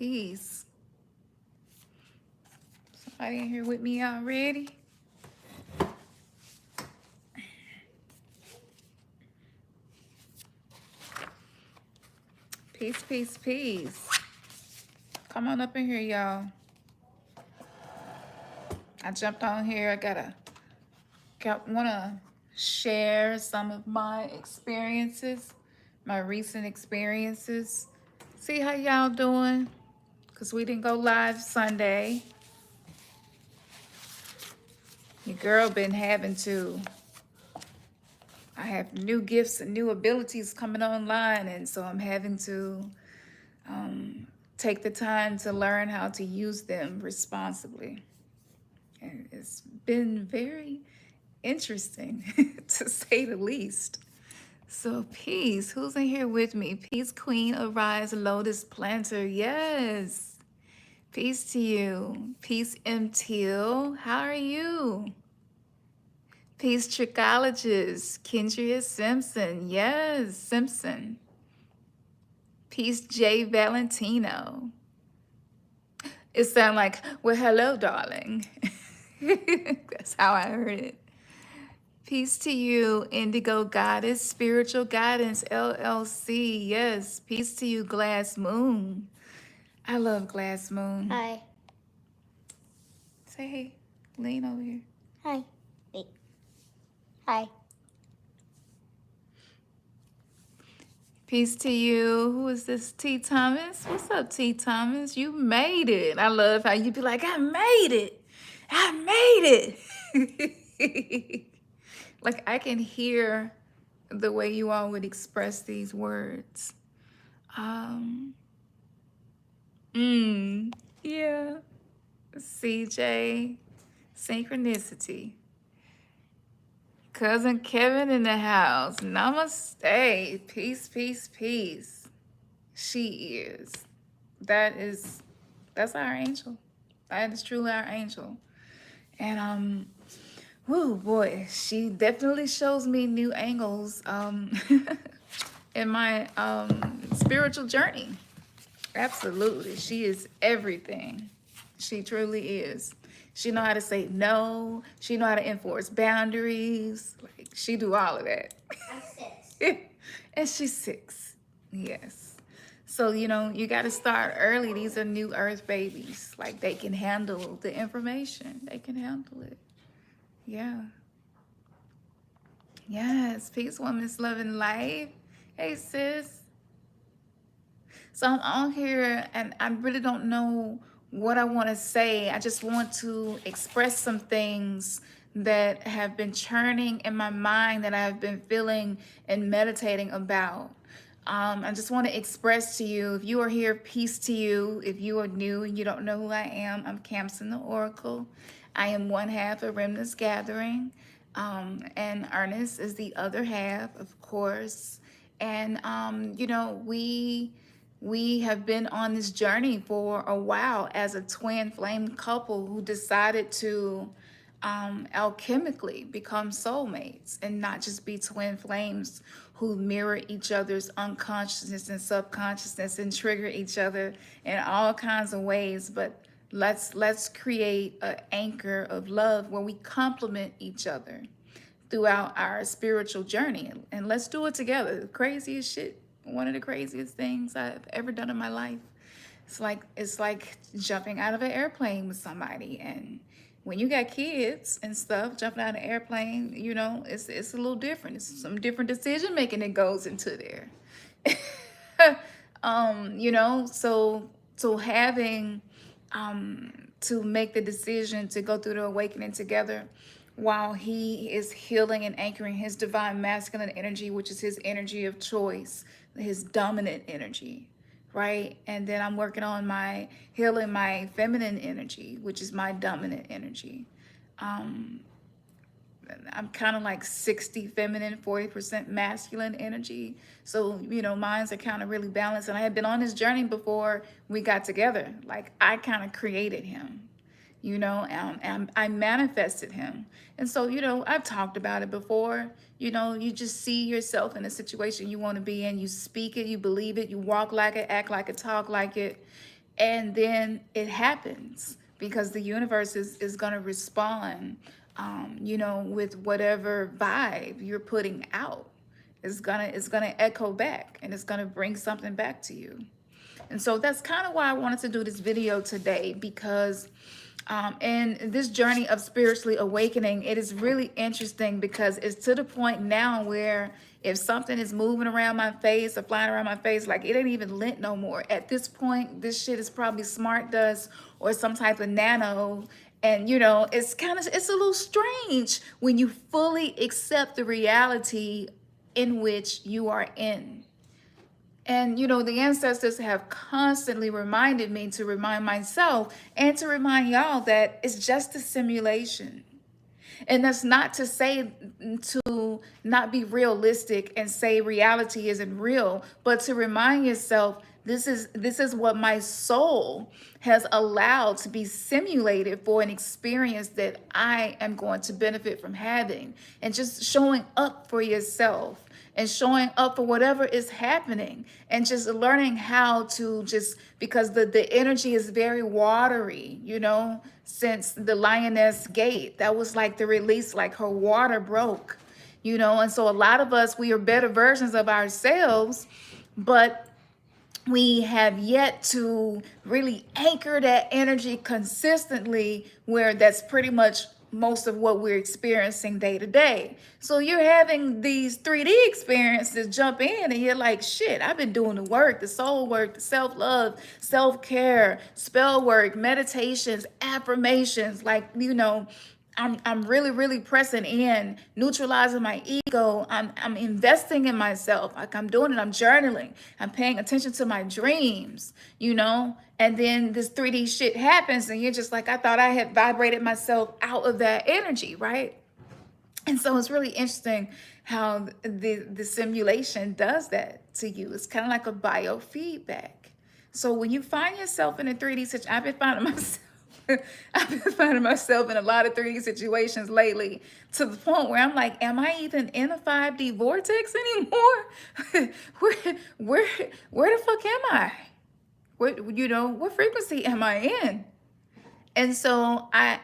Peace. Somebody in here with me already? Peace, peace, peace. Come on up in here, y'all. I jumped on here. I wanna share some of my experiences, my recent experiences. See how y'all doing? Because we didn't go live Sunday. Your girl been having to. I have new gifts and new abilities coming online, and so I'm having to take the time to learn how to use them responsibly. And it's been very interesting, to say the least. So peace, who's in here with me? Peace Queen, Arise, Lotus Planter, yes. Peace to you. Peace MTill, how are you? Peace Trichologist, Kendria Simpson, yes, Simpson. Peace J Valentino. It sounded like, well, hello, darling. That's how I heard it. Peace to you, Indigo Goddess, Spiritual Guidance, LLC. Yes, peace to you, Glass Moon. I love Glass Moon. Hi. Say hey. Lean over here. Hi. Wait. Hi. Peace to you. Who is this? T. Thomas? What's up, T. Thomas? You made it. I love how you be like, I made it. I made it. Like I can hear the way you all would express these words. Yeah. CJ, synchronicity. Cousin Kevin in the house. Namaste. Peace, peace, peace. She is. That's our angel. That is truly our angel. And whoo boy, she definitely shows me new angles in my spiritual journey. Absolutely. She is everything. She truly is. She know how to say no. She know how to enforce boundaries. Like she do all of that. I'm 6. And she's 6. Yes. So, you know, you got to start early. These are new earth babies. Like they can handle the information. They can handle it. Yeah. Yes. Peace, woman's loving life. Hey, sis. So I'm on here and I really don't know what I want to say. I just want to express some things that have been churning in my mind that I've been feeling and meditating about. I just want to express to you, if you are here, peace to you. If you are new and you don't know who I am, I'm Khamsin the Oracle. I am one half of Remnants Gathering, and Ernest is the other half, of course. And, you know, we have been on this journey for a while as a twin flame couple who decided to alchemically become soulmates and not just be twin flames who mirror each other's unconsciousness and subconsciousness and trigger each other in all kinds of ways. But let's create an anchor of love where we complement each other throughout our spiritual journey, and let's do it together. The craziest shit, one of the craziest things I've ever done in my life. It's like jumping out of an airplane with somebody. And when you got kids and stuff, jumping out of an airplane, you know, it's a little different. It's some different decision making that goes into there. You know, so having to make the decision to go through the awakening together while he is healing and anchoring his divine masculine energy, which is his energy of choice, his dominant energy, right? And then I'm working on my healing my feminine energy, which is my dominant energy. I'm kind of like 60 feminine, 40% masculine energy. So, you know, minds are kind of really balanced. And I had been on this journey before we got together. Like I kind of created him, you know, and I manifested him. And so, you know, I've talked about it before. You know, you just see yourself in a situation you want to be in. You speak it, you believe it, you walk like it, act like it, talk like it. And then it happens because the universe is going to respond, with whatever vibe you're putting out. It's gonna echo back, and it's gonna bring something back to you. And so that's kind of why I wanted to do this video today, because in this journey of spiritually awakening, it is really interesting because it's to the point now where if something is moving around my face or flying around my face, like it ain't even lint no more. At this point, this shit is probably smart dust or some type of nano. And it's a little strange when you fully accept the reality in which you are in. And, the ancestors have constantly reminded me to remind myself and to remind y'all that it's just a simulation. And that's not to say to not be realistic and say reality isn't real, but to remind yourself this is what my soul has allowed to be simulated for an experience that I am going to benefit from having. And just showing up for yourself and showing up for whatever is happening, and just learning how to because the energy is very watery, since the lioness gate, that was like the release, like her water broke, and so a lot of us, we are better versions of ourselves, but we have yet to really anchor that energy consistently, where that's pretty much most of what we're experiencing day to day. So you're having these 3D experiences jump in, and you're like, shit, I've been doing the work, the soul work, the self-love, self-care, spell work, meditations, affirmations, I'm really, really pressing in, neutralizing my ego. I'm investing in myself. Like I'm doing it. I'm journaling. I'm paying attention to my dreams, and then this 3D shit happens, and you're just like, I thought I had vibrated myself out of that energy, right? And so it's really interesting how the simulation does that to you. It's kind of like a biofeedback. So when you find yourself in a 3D situation, I've been finding myself in a lot of 3D situations lately, to the point where I'm like, am I even in a 5D vortex anymore? where the fuck am I? What frequency am I in? And so I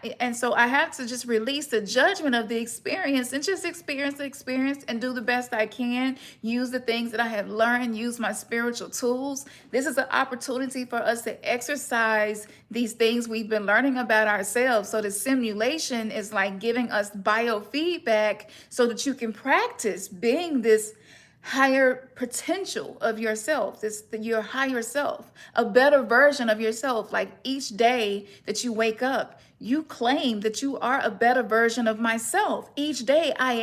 have to just release the judgment of the experience and just experience the experience and do the best I can. Use the things that I have learned, use my spiritual tools. This is an opportunity for us to exercise these things we've been learning about ourselves. So the simulation is like giving us biofeedback so that you can practice being this higher potential of yourself, your higher self, a better version of yourself. Like each day that you wake up, you claim that you are a better version of myself. Each day I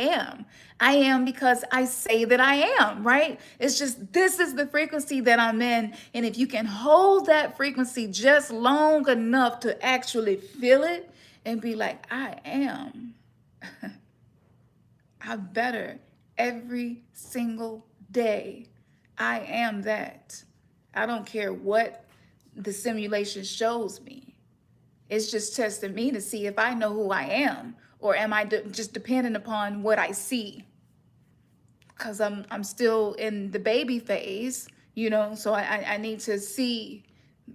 am because I say that I am, right? It's just, this is the frequency that I'm in. And if you can hold that frequency just long enough to actually feel it and be like, I am, I'm better. Every single day, I am that. I don't care what the simulation shows me. It's just testing me to see if I know who I am, or am I just dependent upon what I see? Because I'm still in the baby phase, so I need to see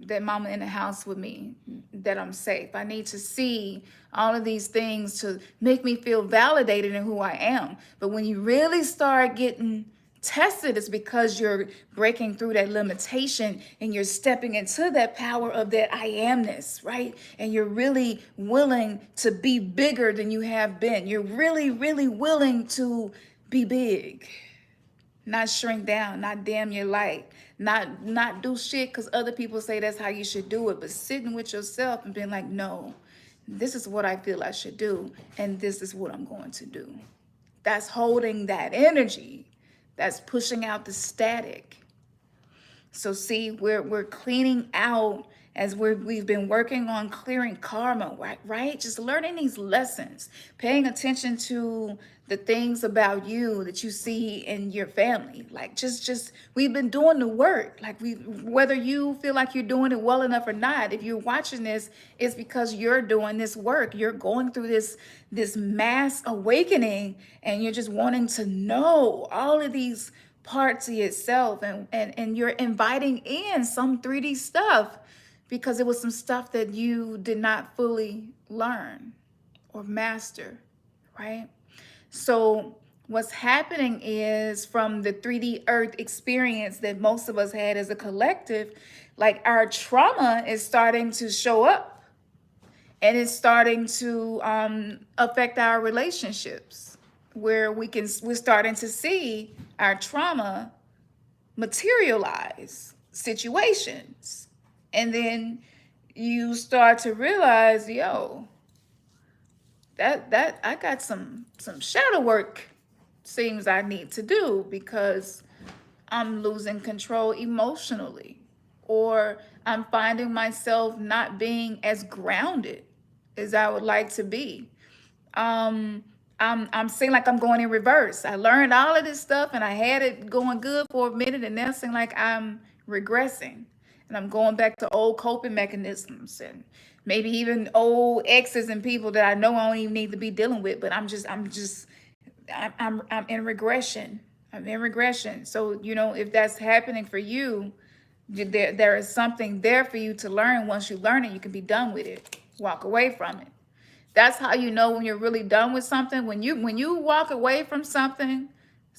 that mama in the house with me, that I'm safe. I need to see all of these things to make me feel validated in who I am. But when you really start getting tested, it's because you're breaking through that limitation and you're stepping into that power of that I amness, right? And you're really willing to be bigger than you have been. You're really, really willing to be big. Not shrink down, not dim your light, not do shit because other people say that's how you should do it, but sitting with yourself and being like, no, this is what I feel I should do, and this is what I'm going to do. That's holding that energy. That's pushing out the static. So see, we're cleaning out as we've been working on clearing karma, right? Just learning these lessons, paying attention to the things about you that you see in your family. Like just we've been doing the work. Like whether you feel like you're doing it well enough or not, if you're watching this, it's because you're doing this work. You're going through this mass awakening, and you're just wanting to know all of these parts of yourself, and you're inviting in some 3D stuff because it was some stuff that you did not fully learn or master, right? So what's happening is, from the 3D Earth experience that most of us had as a collective, like, our trauma is starting to show up, and it's starting to affect our relationships, where we're starting to see our trauma materialize situations. And then you start to realize, yo, that I got some shadow work seems I need to do, because I'm losing control emotionally, or I'm finding myself not being as grounded as I would like to be. I'm seeing like I'm going in reverse. I learned all of this stuff and I had it going good for a minute, and now it seems like I'm regressing and I'm going back to old coping mechanisms, and maybe even old exes and people that I know I don't even need to be dealing with, but I'm in regression. I'm in regression. So, if that's happening for you, there is something there for you to learn. Once you learn it, you can be done with it. Walk away from it. That's how you know when you're really done with something. When you walk away from something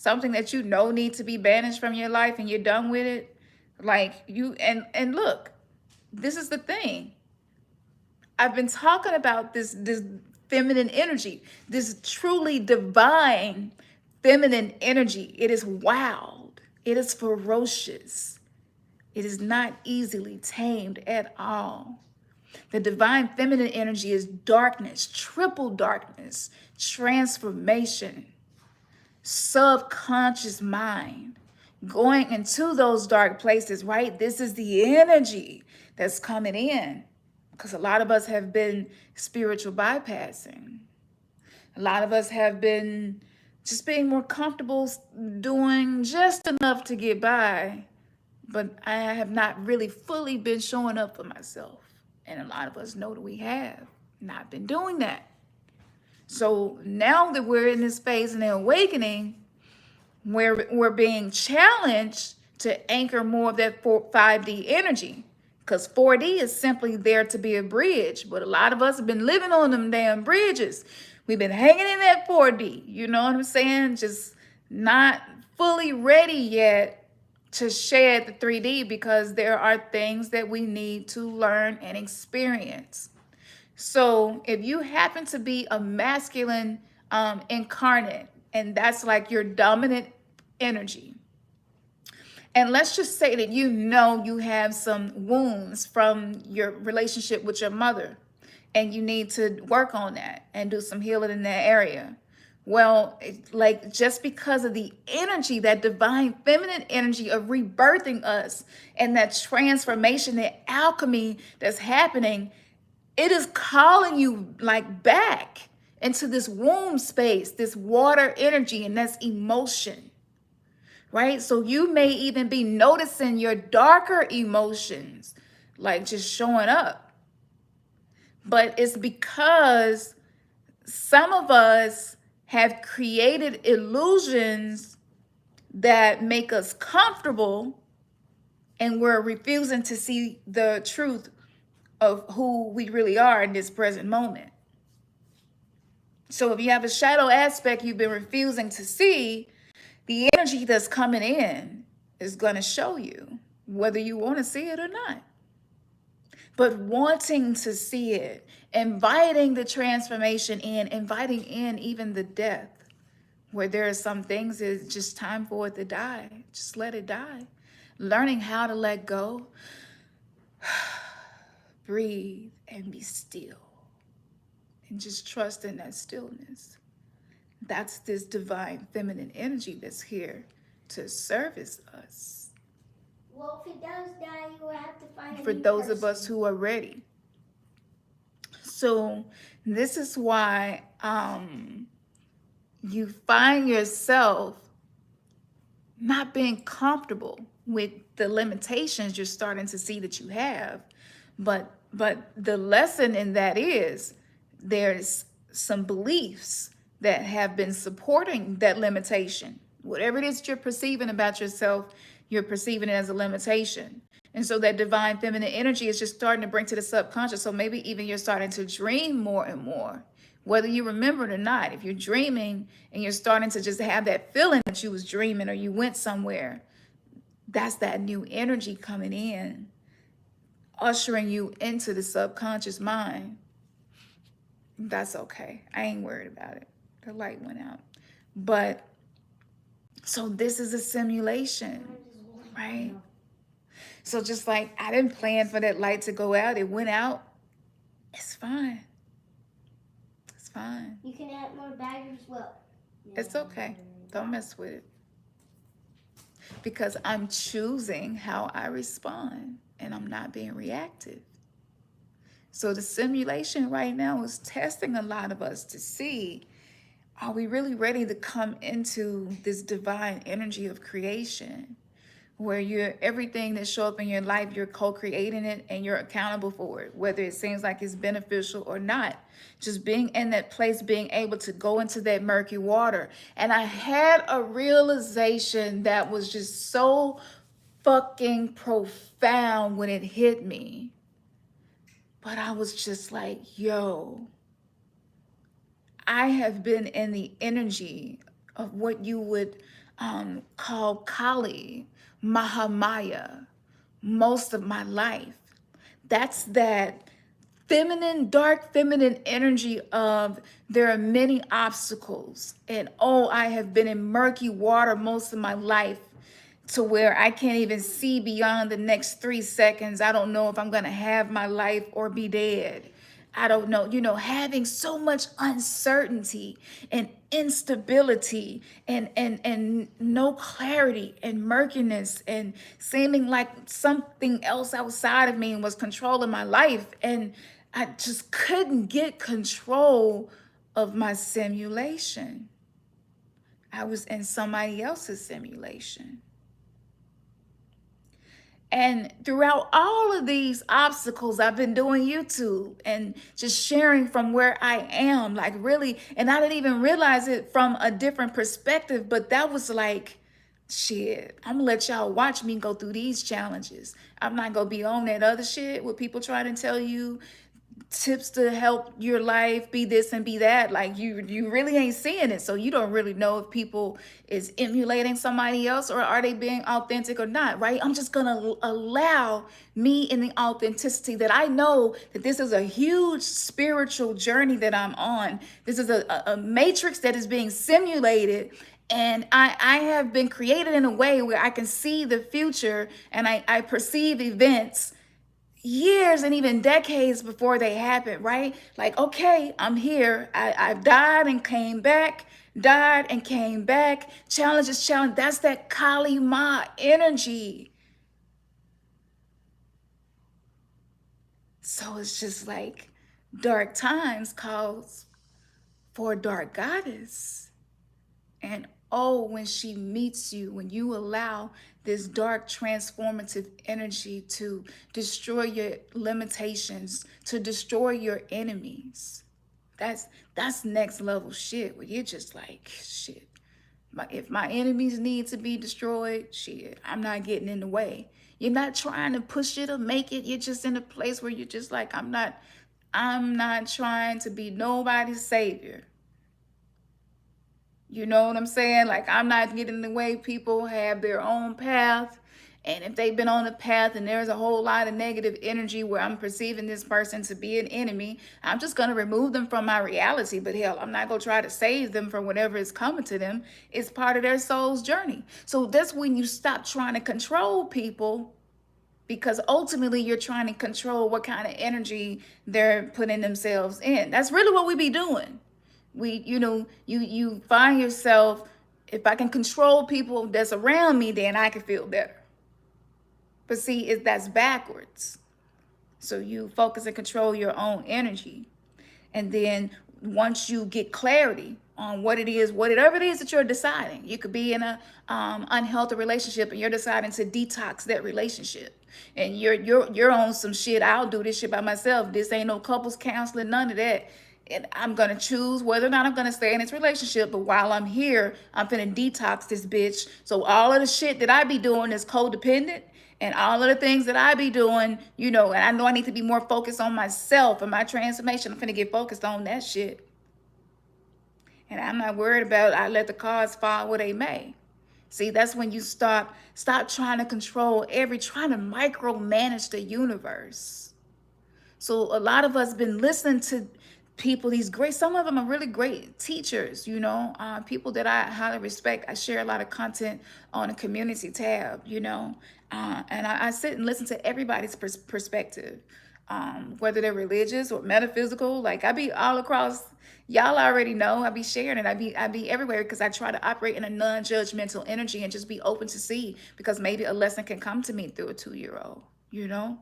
that you know needs to be banished from your life, and you're done with it, like you and look, this is the thing. I've been talking about this feminine energy, this truly divine feminine energy. It is wild. It is ferocious. It is not easily tamed at all. The divine feminine energy is darkness, triple darkness, transformation, subconscious mind, going into those dark places, right? This is the energy that's coming in, because a lot of us have been spiritual bypassing. A lot of us have been just being more comfortable doing just enough to get by, but I have not really fully been showing up for myself. And a lot of us know that we have not been doing that. So now that we're in this phase in the awakening, where we're being challenged to anchor more of that 5D energy, because 4D is simply there to be a bridge. But a lot of us have been living on them damn bridges. We've been hanging in that 4D, you know what I'm saying? Just not fully ready yet to shed the 3D, because there are things that we need to learn and experience. So if you happen to be a masculine incarnate, and that's like your dominant energy, and let's just say that you have some wounds from your relationship with your mother, and you need to work on that and do some healing in that area. Well, like, just because of the energy, that divine feminine energy of rebirthing us, and that transformation, that alchemy that's happening, it is calling you like back into this womb space, this water energy, and that's emotion, right? So you may even be noticing your darker emotions, like, just showing up. But it's because some of us have created illusions that make us comfortable, and we're refusing to see the truth of who we really are in this present moment. So if you have a shadow aspect you've been refusing to see, the energy that's coming in is going to show you, whether you want to see it or not. But wanting to see it, inviting the transformation in, inviting in even the death, where there are some things it's just time for it to die. Just let it die. Learning how to let go, breathe, and be still. And just trust in that stillness. That's this divine feminine energy that's here to service us. Well, if it does die, you will have to find a For new those person. of us who are ready. So this is why you find yourself not being comfortable with the limitations you're starting to see that you have. But the lesson in that is, there's some beliefs that have been supporting that limitation. Whatever it is you're perceiving about yourself, you're perceiving it as a limitation. And so that divine feminine energy is just starting to bring to the subconscious. So maybe even you're starting to dream more and more, whether you remember it or not. If you're dreaming and you're starting to just have that feeling that you was dreaming or you went somewhere, that's that new energy coming in, ushering you into the subconscious mind. That's okay. I ain't worried about it. The light went out. But so this is a simulation, right? So just like I didn't plan for that light to go out, it went out. It's fine. It's fine. You can add more batteries. Well, It's okay. Don't mess with it. Because I'm choosing how I respond and I'm not being reactive. So the simulation right now is testing a lot of us to see, are we really ready to come into this divine energy of creation where you're everything that show up in your life, you're co-creating it and you're accountable for it, whether it seems like it's beneficial or not. Just being in that place, being able to go into that murky water. And I had a realization that was just so fucking profound when it hit me. But I was just like, yo, I have been in the energy of what you would call Kali, Mahamaya, most of my life. That's that feminine, dark feminine energy of there are many obstacles. And oh, I have been in murky water most of my life to where I can't even see beyond the next 3 seconds. I don't know if I'm going to have my life or be dead. I don't know, having so much uncertainty and instability and no clarity and murkiness and seeming like something else outside of me was controlling my life. And I just couldn't get control of my simulation. I was in somebody else's simulation. And throughout all of these obstacles, I've been doing YouTube and just sharing from where I am, like really, and I didn't even realize it from a different perspective, but that was like, shit, I'm gonna let y'all watch me go through these challenges. I'm not gonna be on that other shit with people trying to tell you tips to help your life be this and be that. Like you really ain't seeing it, so you don't really know if people is emulating somebody else or are they being authentic or not, right? I'm just gonna allow me in the authenticity that I know that this is a huge spiritual journey that I'm on. This is a matrix that is being simulated, and I have been created in a way where I can see the future and I perceive events years and even decades before they happen, right? Like, okay, I'm here. I've died and came back, died and came back. Challenge is challenge. That's that Kali Ma energy. So it's just like dark times calls for a dark goddess. And oh, when she meets you, when you allow this dark transformative energy to destroy your limitations, to destroy your enemies, that's next level shit where you're just like, shit, if my enemies need to be destroyed, shit, I'm not getting in the way. You're not trying to push it or make it. You're just in a place where you're just like, I'm not trying to be nobody's savior. You know what I'm saying? Like, I'm not getting in the way. People have their own path. And if they've been on a path and there's a whole lot of negative energy where I'm perceiving this person to be an enemy, I'm just going to remove them from my reality. But hell, I'm not going to try to save them from whatever is coming to them. It's part of their soul's journey. So that's when you stop trying to control people, because ultimately you're trying to control what kind of energy they're putting themselves in. That's really what we be doing. You find yourself, if I can control people that's around me, then I can feel better. But see, that's backwards. So you focus and control your own energy. And then once you get clarity on what it is, whatever it is that you're deciding, you could be in a unhealthy relationship and you're deciding to detox that relationship. And you're on some shit. I'll do this shit by myself. This ain't no couples counseling, none of that. And I'm going to choose whether or not I'm going to stay in this relationship. But while I'm here, I'm finna detox this bitch. So all of the shit that I be doing is codependent And all of the things that I be doing, you know, and I know I need to be more focused on myself and my transformation. I'm finna get focused on that shit. And I'm not worried about I let the cards fall where they may. See, that's when you stop trying to control trying to micromanage the universe. So a lot of us been listening to people, these great, some of them are really great teachers, you know, people that I highly respect. I share a lot of content on a community tab, you know, and I sit and listen to everybody's perspective, whether they're religious or metaphysical. Like I be all across, y'all already know, I be sharing it. I be everywhere because I try to operate in a non-judgmental energy and just be open to see, because maybe a lesson can come to me through a 2-year-old, you know.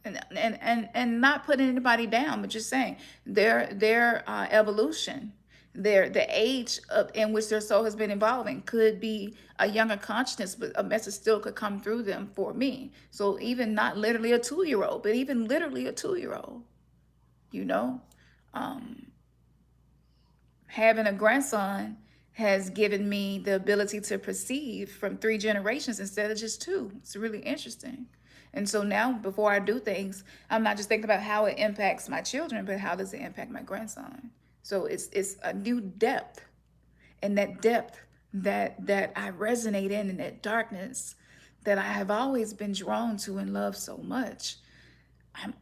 And not putting anybody down, but just saying their evolution, the age in which their soul has been evolving could be a younger consciousness, but a message still could come through them for me. So even not literally a 2-year-old, but even literally a 2-year-old, you know, having a grandson has given me the ability to perceive from 3 generations instead of just 2. It's really interesting. And so now, before I do things, I'm not just thinking about how it impacts my children, but how does it impact my grandson? So it's a new depth, and that depth that I resonate in that darkness that I have always been drawn to and love so much.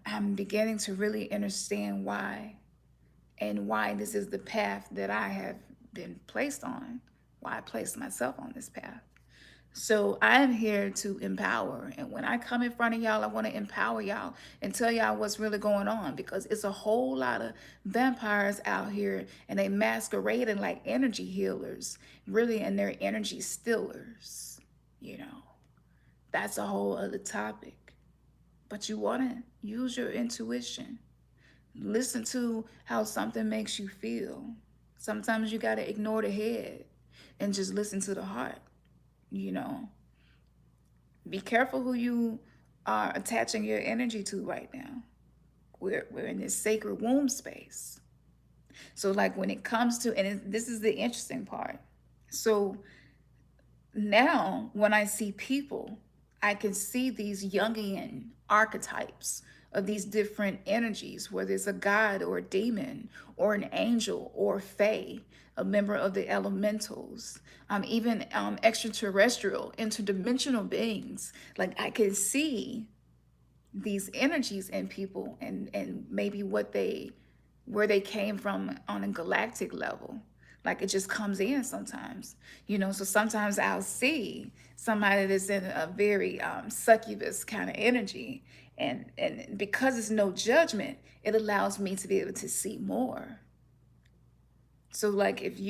I'm beginning to really understand why, and why this is the path that I have been placed on, why I placed myself on this path. So I am here to empower. And when I come in front of y'all, I want to empower y'all and tell y'all what's really going on, because it's a whole lot of vampires out here and they masquerading like energy healers, really, and they're energy stealers. You know, that's a whole other topic. But you want to use your intuition. Listen to how something makes you feel. Sometimes you got to ignore the head and just listen to the heart. You know, be careful who you are attaching your energy to right now. We're in this sacred womb space. So like when it comes to, and this is the interesting part. So now when I see people, I can see these Jungian archetypes of these different energies, whether it's a god or a demon or an angel or fae, a member of the elementals, even extraterrestrial, interdimensional beings. Like I can see these energies in people, and maybe where they came from on a galactic level. Like it just comes in sometimes, you know. So sometimes I'll see somebody that's in a very succubus kind of energy, and because it's no judgment, it allows me to be able to see more. So like if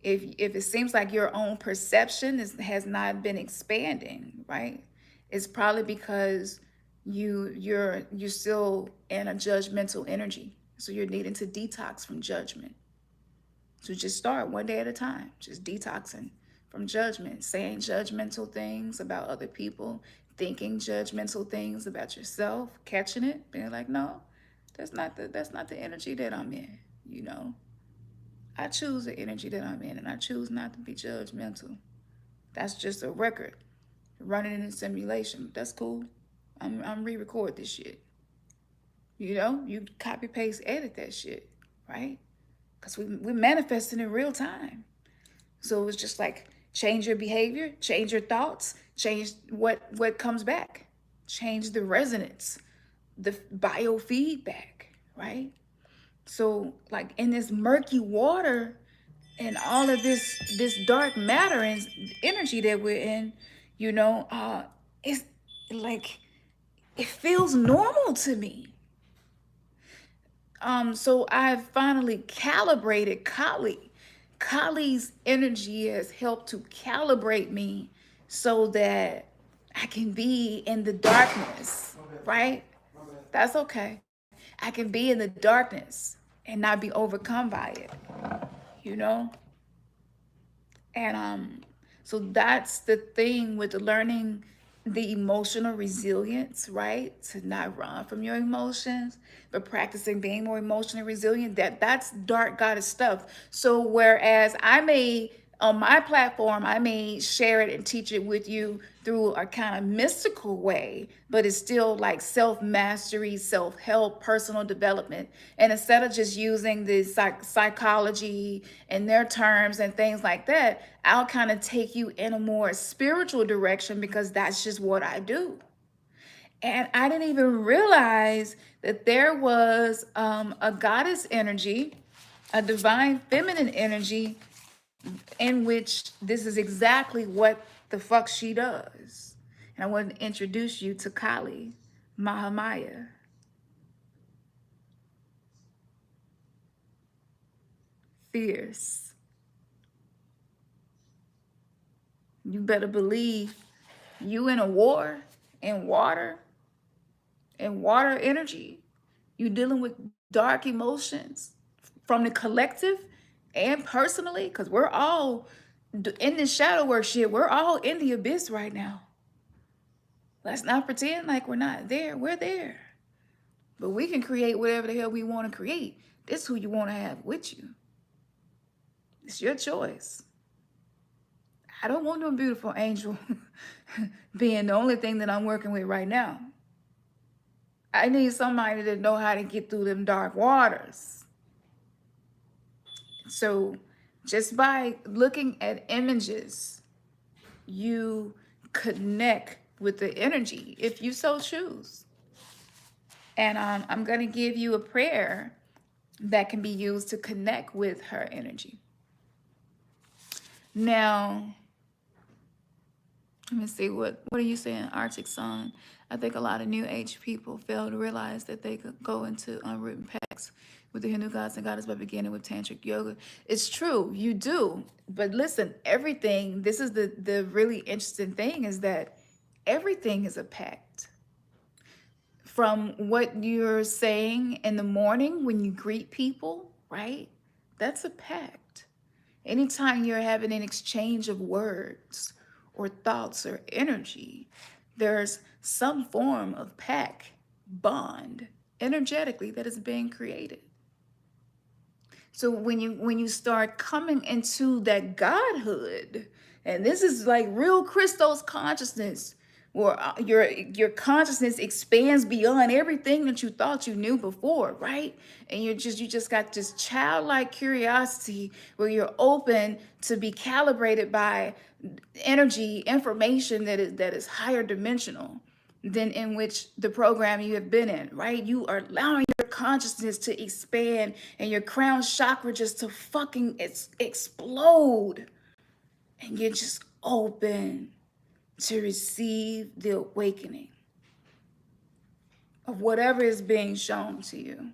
it seems like your own perception has not been expanding, right? It's probably because you're still in a judgmental energy. So you're needing to detox from judgment. So just start one day at a time, just detoxing from judgment, saying judgmental things about other people, thinking judgmental things about yourself, catching it, being like, no, that's not the energy that I'm in, you know. I choose the energy that I'm in, and I choose not to be judgmental. That's just a record running in a simulation. That's cool. I'm re-record this shit. You know, you copy, paste, edit that shit, right? Because we're manifesting in real time. So it's just like change your behavior, change your thoughts, change what comes back, change the resonance, the biofeedback, right? So like in this murky water and all of this dark matter and energy that we're in, you know, it's like it feels normal to me. So I've finally calibrated Kali. Kali's energy has helped to calibrate me so that I can be in the darkness, right? That's okay. I can be in the darkness and not be overcome by it, you know? And so that's the thing with learning the emotional resilience, right? To not run from your emotions, but practicing being more emotionally resilient. That's dark goddess stuff. So whereas I may On my platform, I may share it and teach it with you through a kind of mystical way, but it's still like self mastery, self help, personal development. And instead of just using the psychology and their terms and things like that, I'll kind of take you in a more spiritual direction because that's just what I do. And I didn't even realize that there was a goddess energy, a divine feminine energy, in which this is exactly what the fuck she does. And I want to introduce you to Kali, Mahamaya. Fierce. You better believe you in a war, in water energy. You dealing with dark emotions from the collective and personally, because we're all in this shadow work shit. We're all in the abyss right now. Let's not pretend like we're not there. We're there. But we can create whatever the hell we want to create. This is who you want to have with you. It's your choice. I don't want no beautiful angel being the only thing that I'm working with right now. I need somebody that know how to get through them dark waters. So just by looking at images, you connect with the energy if you so choose. And I'm going to give you a prayer that can be used to connect with her energy. Now, let me see, what are you saying, Arctic Sun? I think a lot of New Age people fail to realize that they could go into unwritten pacts with the Hindu gods and goddesses by beginning with tantric yoga. It's true, you do. But listen, everything, this is the really interesting thing, is that everything is a pact. From what you're saying in the morning when you greet people, right? That's a pact. Anytime you're having an exchange of words or thoughts or energy, there's some form of pact, bond, energetically that is being created. So when you start coming into that godhood, and this is like real Christos consciousness, where your consciousness expands beyond everything that you thought you knew before, right? And you just got this childlike curiosity where you're open to be calibrated by energy, information that is higher dimensional than in which the program you have been in, right? You are allowing your consciousness to expand and your crown chakra just to fucking explode. And you're just open to receive the awakening of whatever is being shown to you.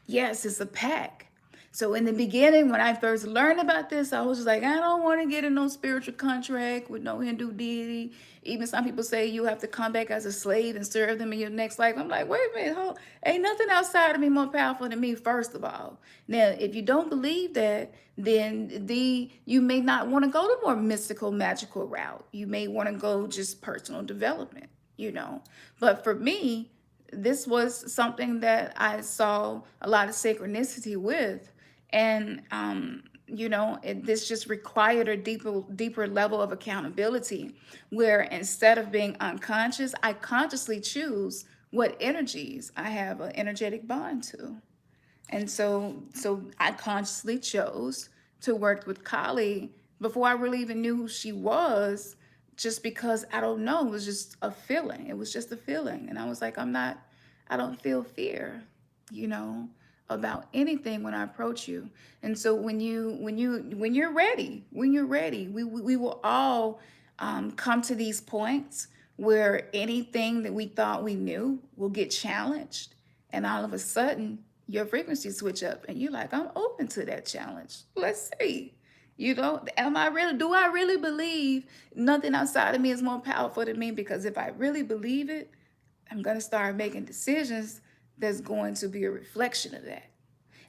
Yes, it's a pact. So in the beginning, when I first learned about this, I was just like, I don't want to get in no spiritual contract with no Hindu deity. Even some people say you have to come back as a slave and serve them in your next life. I'm like, wait a minute, ain't nothing outside of me more powerful than me, first of all. Now, if you don't believe that, then you may not want to go the more mystical, magical route. You may want to go just personal development, you know. But for me, this was something that I saw a lot of synchronicity with. And, this just required a deeper level of accountability, where instead of being unconscious, I consciously choose what energies I have an energetic bond to. And so I consciously chose to work with Kali before I really even knew who she was, just because, I don't know, it was just a feeling. It was just a feeling. And I was like, I don't feel fear, about anything when I approach you. And so when you're ready, we will all come to these points where anything that we thought we knew will get challenged, and all of a sudden your frequency switch up, and you're like, I'm open to that challenge. Let's see. Do I really believe nothing outside of me is more powerful than me? Because if I really believe it, I'm going to start making decisions that's going to be a reflection of that.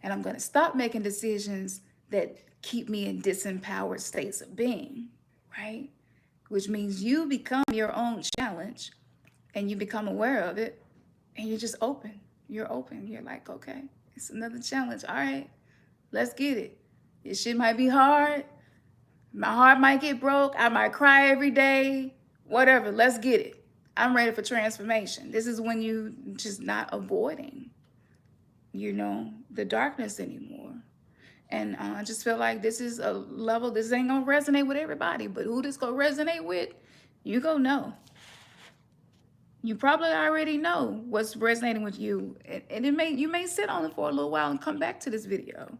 And I'm going to stop making decisions that keep me in disempowered states of being, right? Which means you become your own challenge, and you become aware of it, and you're just open. You're open. You're like, okay, it's another challenge. All right, let's get it. This shit might be hard. My heart might get broke. I might cry every day. Whatever. Let's get it. I'm ready for transformation. This is when you just not avoiding, the darkness anymore. And I just feel like this is a level, this ain't gonna resonate with everybody, but who this gonna resonate with, you gonna know. You probably already know what's resonating with you. And you may sit on it for a little while and come back to this video.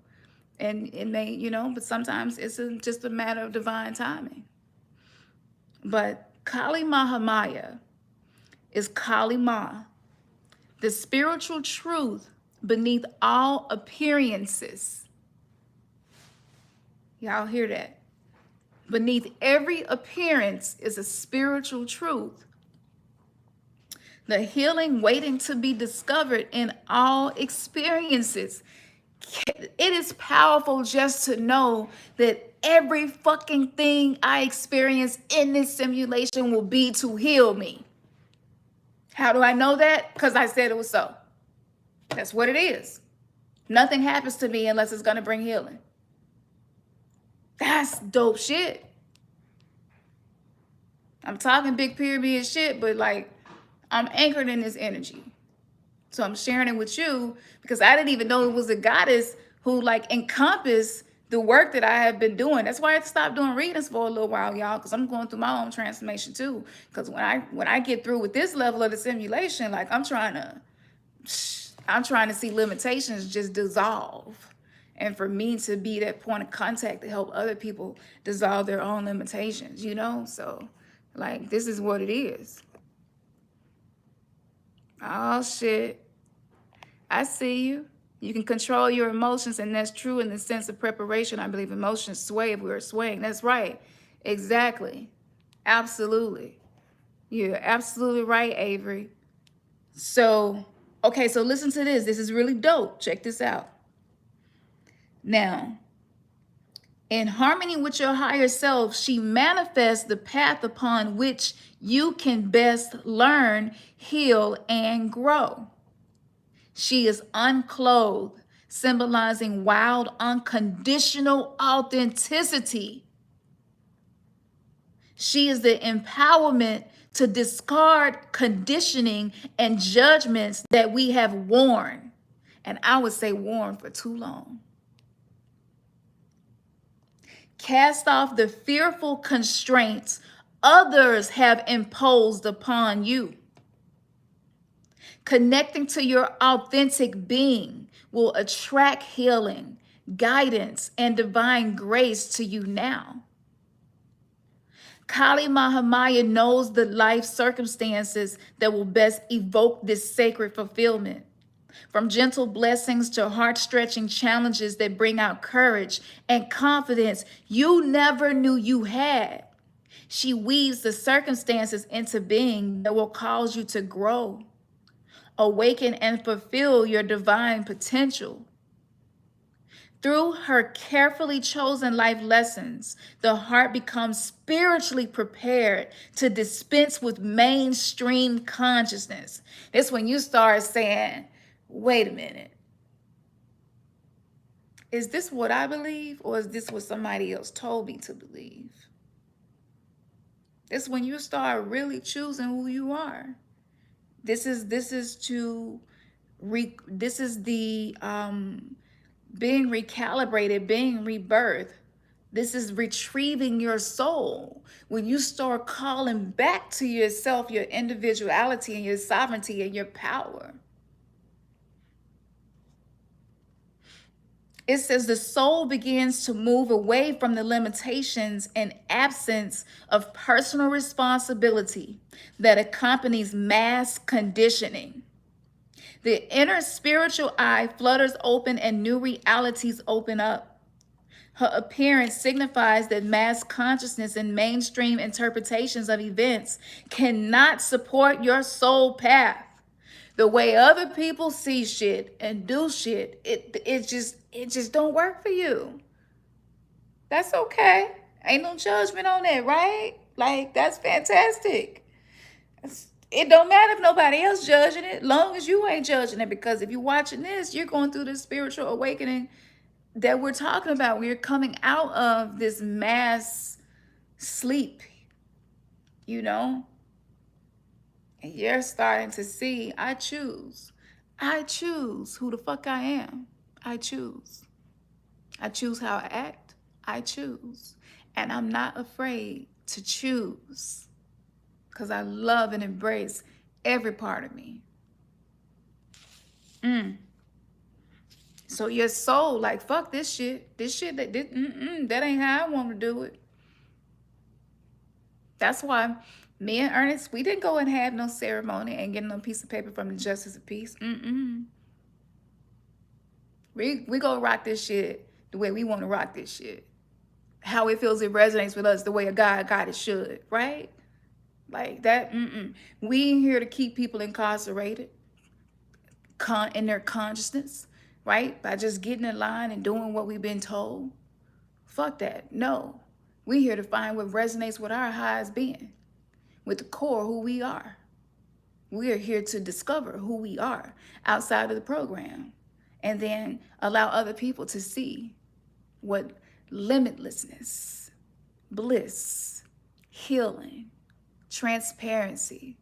And it may, but sometimes it's just a matter of divine timing. But Kali Mahamaya is Kali Ma, the spiritual truth beneath all appearances. Y'all hear that? Beneath every appearance is a spiritual truth. The healing waiting to be discovered in all experiences. It is powerful just to know that every fucking thing I experience in this simulation will be to heal me. How do I know that? Because I said it was so. That's what it is. Nothing happens to me unless it's going to bring healing. That's dope shit. I'm talking big pyramid shit, but like I'm anchored in this energy. So I'm sharing it with you because I didn't even know it was a goddess who like encompassed the work that I have been doing. That's why I had to stop doing readings for a little while, y'all, because I'm going through my own transformation too. Because when I get through with this level of the simulation, like I'm trying to see limitations just dissolve. And for me to be that point of contact to help other people dissolve their own limitations, So, like, this is what it is. Oh, shit. I see you. You can control your emotions, and that's true in the sense of preparation. I believe emotions sway if we're swaying. That's right. Exactly. Absolutely. You're absolutely right, Avery. So, okay, so listen to this. This is really dope. Check this out. Now, in harmony with your higher self, she manifests the path upon which you can best learn, heal, and grow. She is unclothed, symbolizing wild, unconditional authenticity. She is the empowerment to discard conditioning and judgments that we have worn, and I would say worn for too long. Cast off the fearful constraints others have imposed upon you. Connecting to your authentic being will attract healing, guidance, and divine grace to you now. Kali Mahamaya knows the life circumstances that will best evoke this sacred fulfillment. From gentle blessings to heart-stretching challenges that bring out courage and confidence you never knew you had. She weaves the circumstances into being that will cause you to grow, awaken, and fulfill your divine potential. Through her carefully chosen life lessons, the heart becomes spiritually prepared to dispense with mainstream consciousness. That's when you start saying, wait a minute. Is this what I believe, or is this what somebody else told me to believe? It's when you start really choosing who you are. This is the being recalibrated, being rebirthed. This is retrieving your soul. When you start calling back to yourself, your individuality and your sovereignty and your power. It says the soul begins to move away from the limitations and absence of personal responsibility that accompanies mass conditioning. The inner spiritual eye flutters open and new realities open up. Her appearance signifies that mass consciousness and mainstream interpretations of events cannot support your soul path. The way other people see shit and do shit, it just don't work for you. That's okay. Ain't no judgment on that, right? Like, that's fantastic. It don't matter if nobody else judging it, long as you ain't judging it, because if you're watching this, you're going through this spiritual awakening that we're talking about. We're coming out of this mass sleep, you know? And you're starting to see, I choose. I choose who the fuck I am. I choose. I choose how I act. I choose. And I'm not afraid to choose because I love and embrace every part of me. So your soul, like, fuck this shit. This shit, that ain't how I want to do it. That's why me and Ernest, we didn't go and have no ceremony and get no piece of paper from the Justice of Peace. We go rock this shit the way we want to rock this shit. How it feels, it resonates with us the way a God it should, right? Like that, We ain't here to keep people incarcerated in their consciousness, right? By just getting in line and doing what we've been told. Fuck that. No. We're here to find what resonates with our highest being, with the core who we are. We are here to discover who we are outside of the program, and then allow other people to see what limitlessness, bliss, healing, transparency,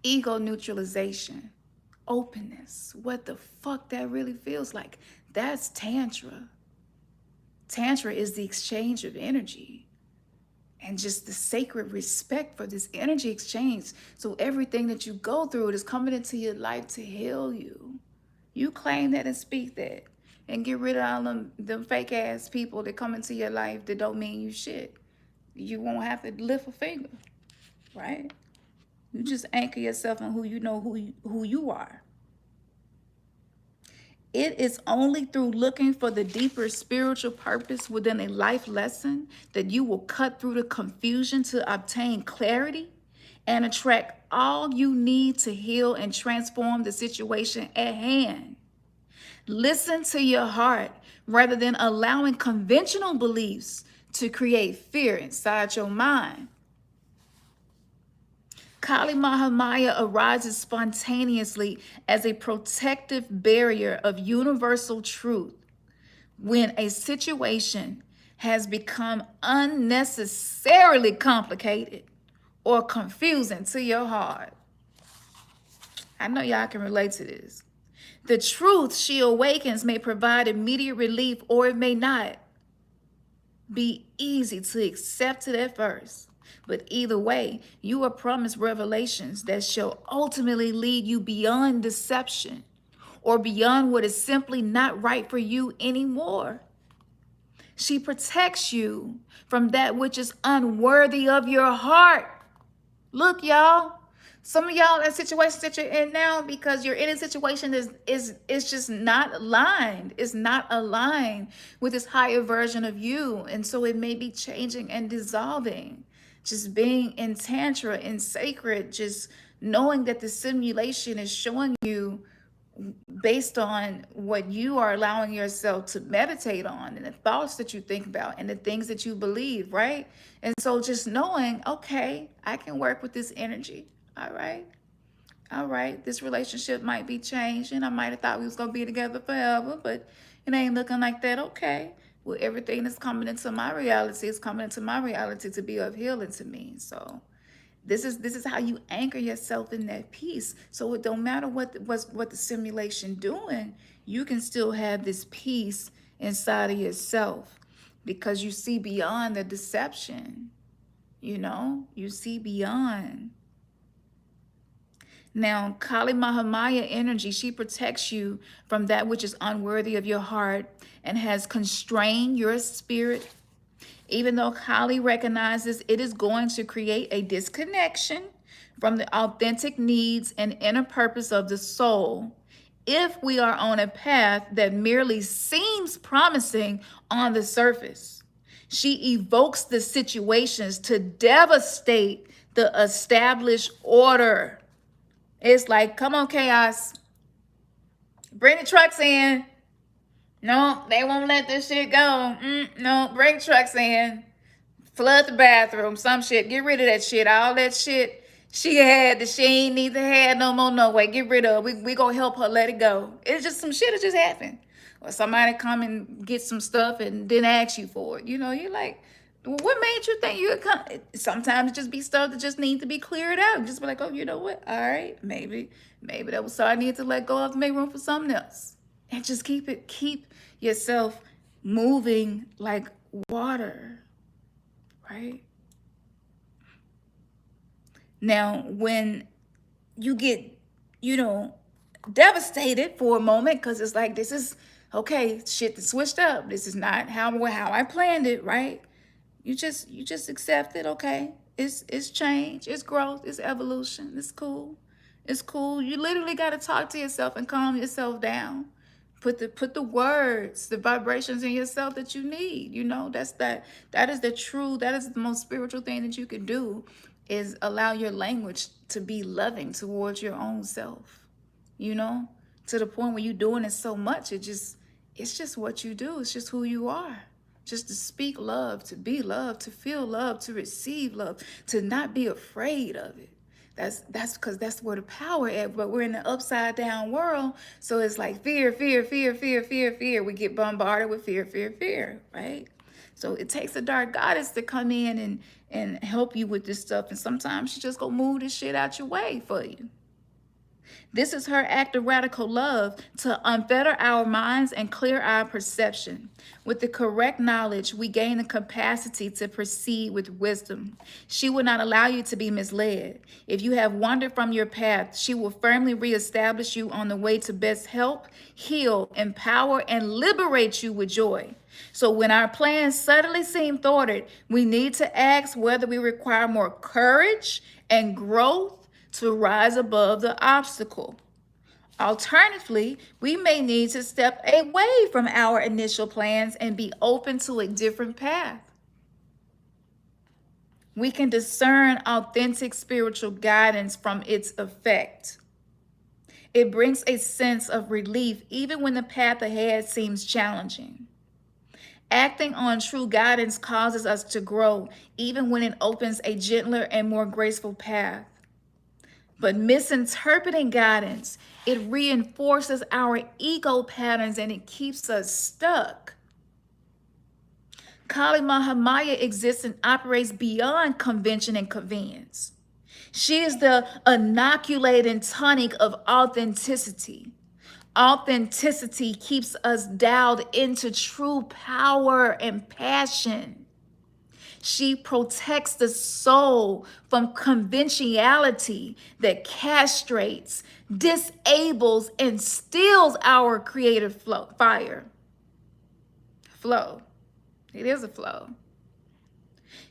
ego neutralization, openness, what the fuck that really feels like. That's Tantra. Tantra is the exchange of energy and just the sacred respect for this energy exchange. So everything that you go through is coming into your life to heal you. You claim that and speak that. And get rid of all them fake ass people that come into your life that don't mean you shit. You won't have to lift a finger, right? You just anchor yourself on who you know who you are. It is only through looking for the deeper spiritual purpose within a life lesson that you will cut through the confusion to obtain clarity and attract all you need to heal and transform the situation at hand. Listen to your heart rather than allowing conventional beliefs to create fear inside your mind. Kali Mahamaya arises spontaneously as a protective barrier of universal truth when a situation has become unnecessarily complicated or confusing to your heart. I know y'all can relate to this. The truth she awakens may provide immediate relief, or it may not be easy to accept it at first. But either way, you are promised revelations that shall ultimately lead you beyond deception or beyond what is simply not right for you anymore. She protects you from that which is unworthy of your heart. Look, y'all, some of y'all in situations that you're in now, because you're in a situation is just not aligned. It's not aligned with this higher version of you. And so it may be changing and dissolving. Just being in Tantra and sacred, just knowing that the simulation is showing you based on what you are allowing yourself to meditate on and the thoughts that you think about and the things that you believe, right? And so just knowing, okay, I can work with this energy. All right, this relationship might be changing. I might have thought we was going to be together forever, but it ain't looking like that. Okay. Well, everything that's coming into my reality is coming into my reality to be of healing to me. So this is how you anchor yourself in that peace. So it don't matter what the simulation doing, you can still have this peace inside of yourself because you see beyond the deception. You see beyond. Now, Kali Mahamaya energy, she protects you from that which is unworthy of your heart and has constrained your spirit. Even though Kali recognizes it is going to create a disconnection from the authentic needs and inner purpose of the soul, if we are on a path that merely seems promising on the surface, she evokes the situations to devastate the established order. It's like, come on, chaos. Bring the trucks in. No, they won't let this shit go. No, bring trucks in. Flood the bathroom, some shit. Get rid of that shit. All that shit she had that she ain't need to have no more, no way. Get rid of. We gonna help her let it go. It's just some shit that just happened. or somebody come and get some stuff and didn't ask you for it. You know, you're like, well, what made you think you would come? Sometimes it just be stuff that just need to be cleared out. Just be like, oh, you know what? All right, maybe that was so I need to let go of to make room for something else. And just keep yourself moving like water, right? Now, when you get, devastated for a moment, because it's like, this is, okay, shit that switched up. This is not how I planned it, right? You just accept it, okay? It's change, it's growth, it's evolution, it's cool. It's cool. You literally got to talk to yourself and calm yourself down. Put the words, the vibrations in yourself that you need. That is the most spiritual thing that you can do, is allow your language to be loving towards your own self. To the point where you're doing it so much, it's just what you do. It's just who you are. Just to speak love, to be love, to feel love, to receive love, to not be afraid of it. That's because that's where the power is. But we're in the upside down world. So it's like fear, fear, fear, fear, fear, fear. We get bombarded with fear, fear, fear, right? So it takes a dark goddess to come in and help you with this stuff. And sometimes she just go move this shit out your way for you. This is her act of radical love to unfetter our minds and clear our perception. With the correct knowledge, we gain the capacity to proceed with wisdom. She will not allow you to be misled. If you have wandered from your path, she will firmly reestablish you on the way to best help, heal, empower, and liberate you with joy. So when our plans suddenly seem thwarted, we need to ask whether we require more courage and growth to rise above the obstacle. Alternatively, we may need to step away from our initial plans and be open to a different path. We can discern authentic spiritual guidance from its effect. It brings a sense of relief even when the path ahead seems challenging. Acting on true guidance causes us to grow even when it opens a gentler and more graceful path. But misinterpreting guidance, it reinforces our ego patterns and it keeps us stuck. Kali Mahamaya exists and operates beyond convention and convenience. She is the inoculating tonic of authenticity. Authenticity keeps us dialed into true power and passion. She protects the soul from conventionality that castrates, disables, and steals our creative fire. Flow. It is a flow.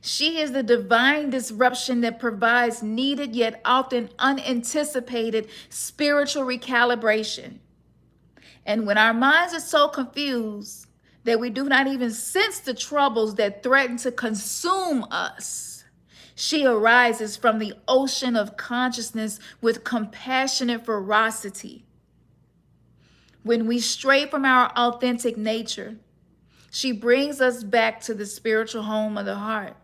She is the divine disruption that provides needed yet often unanticipated spiritual recalibration. And when our minds are so confused that we do not even sense the troubles that threaten to consume us, she arises from the ocean of consciousness with compassionate ferocity. When we stray from our authentic nature, she brings us back to the spiritual home of the heart.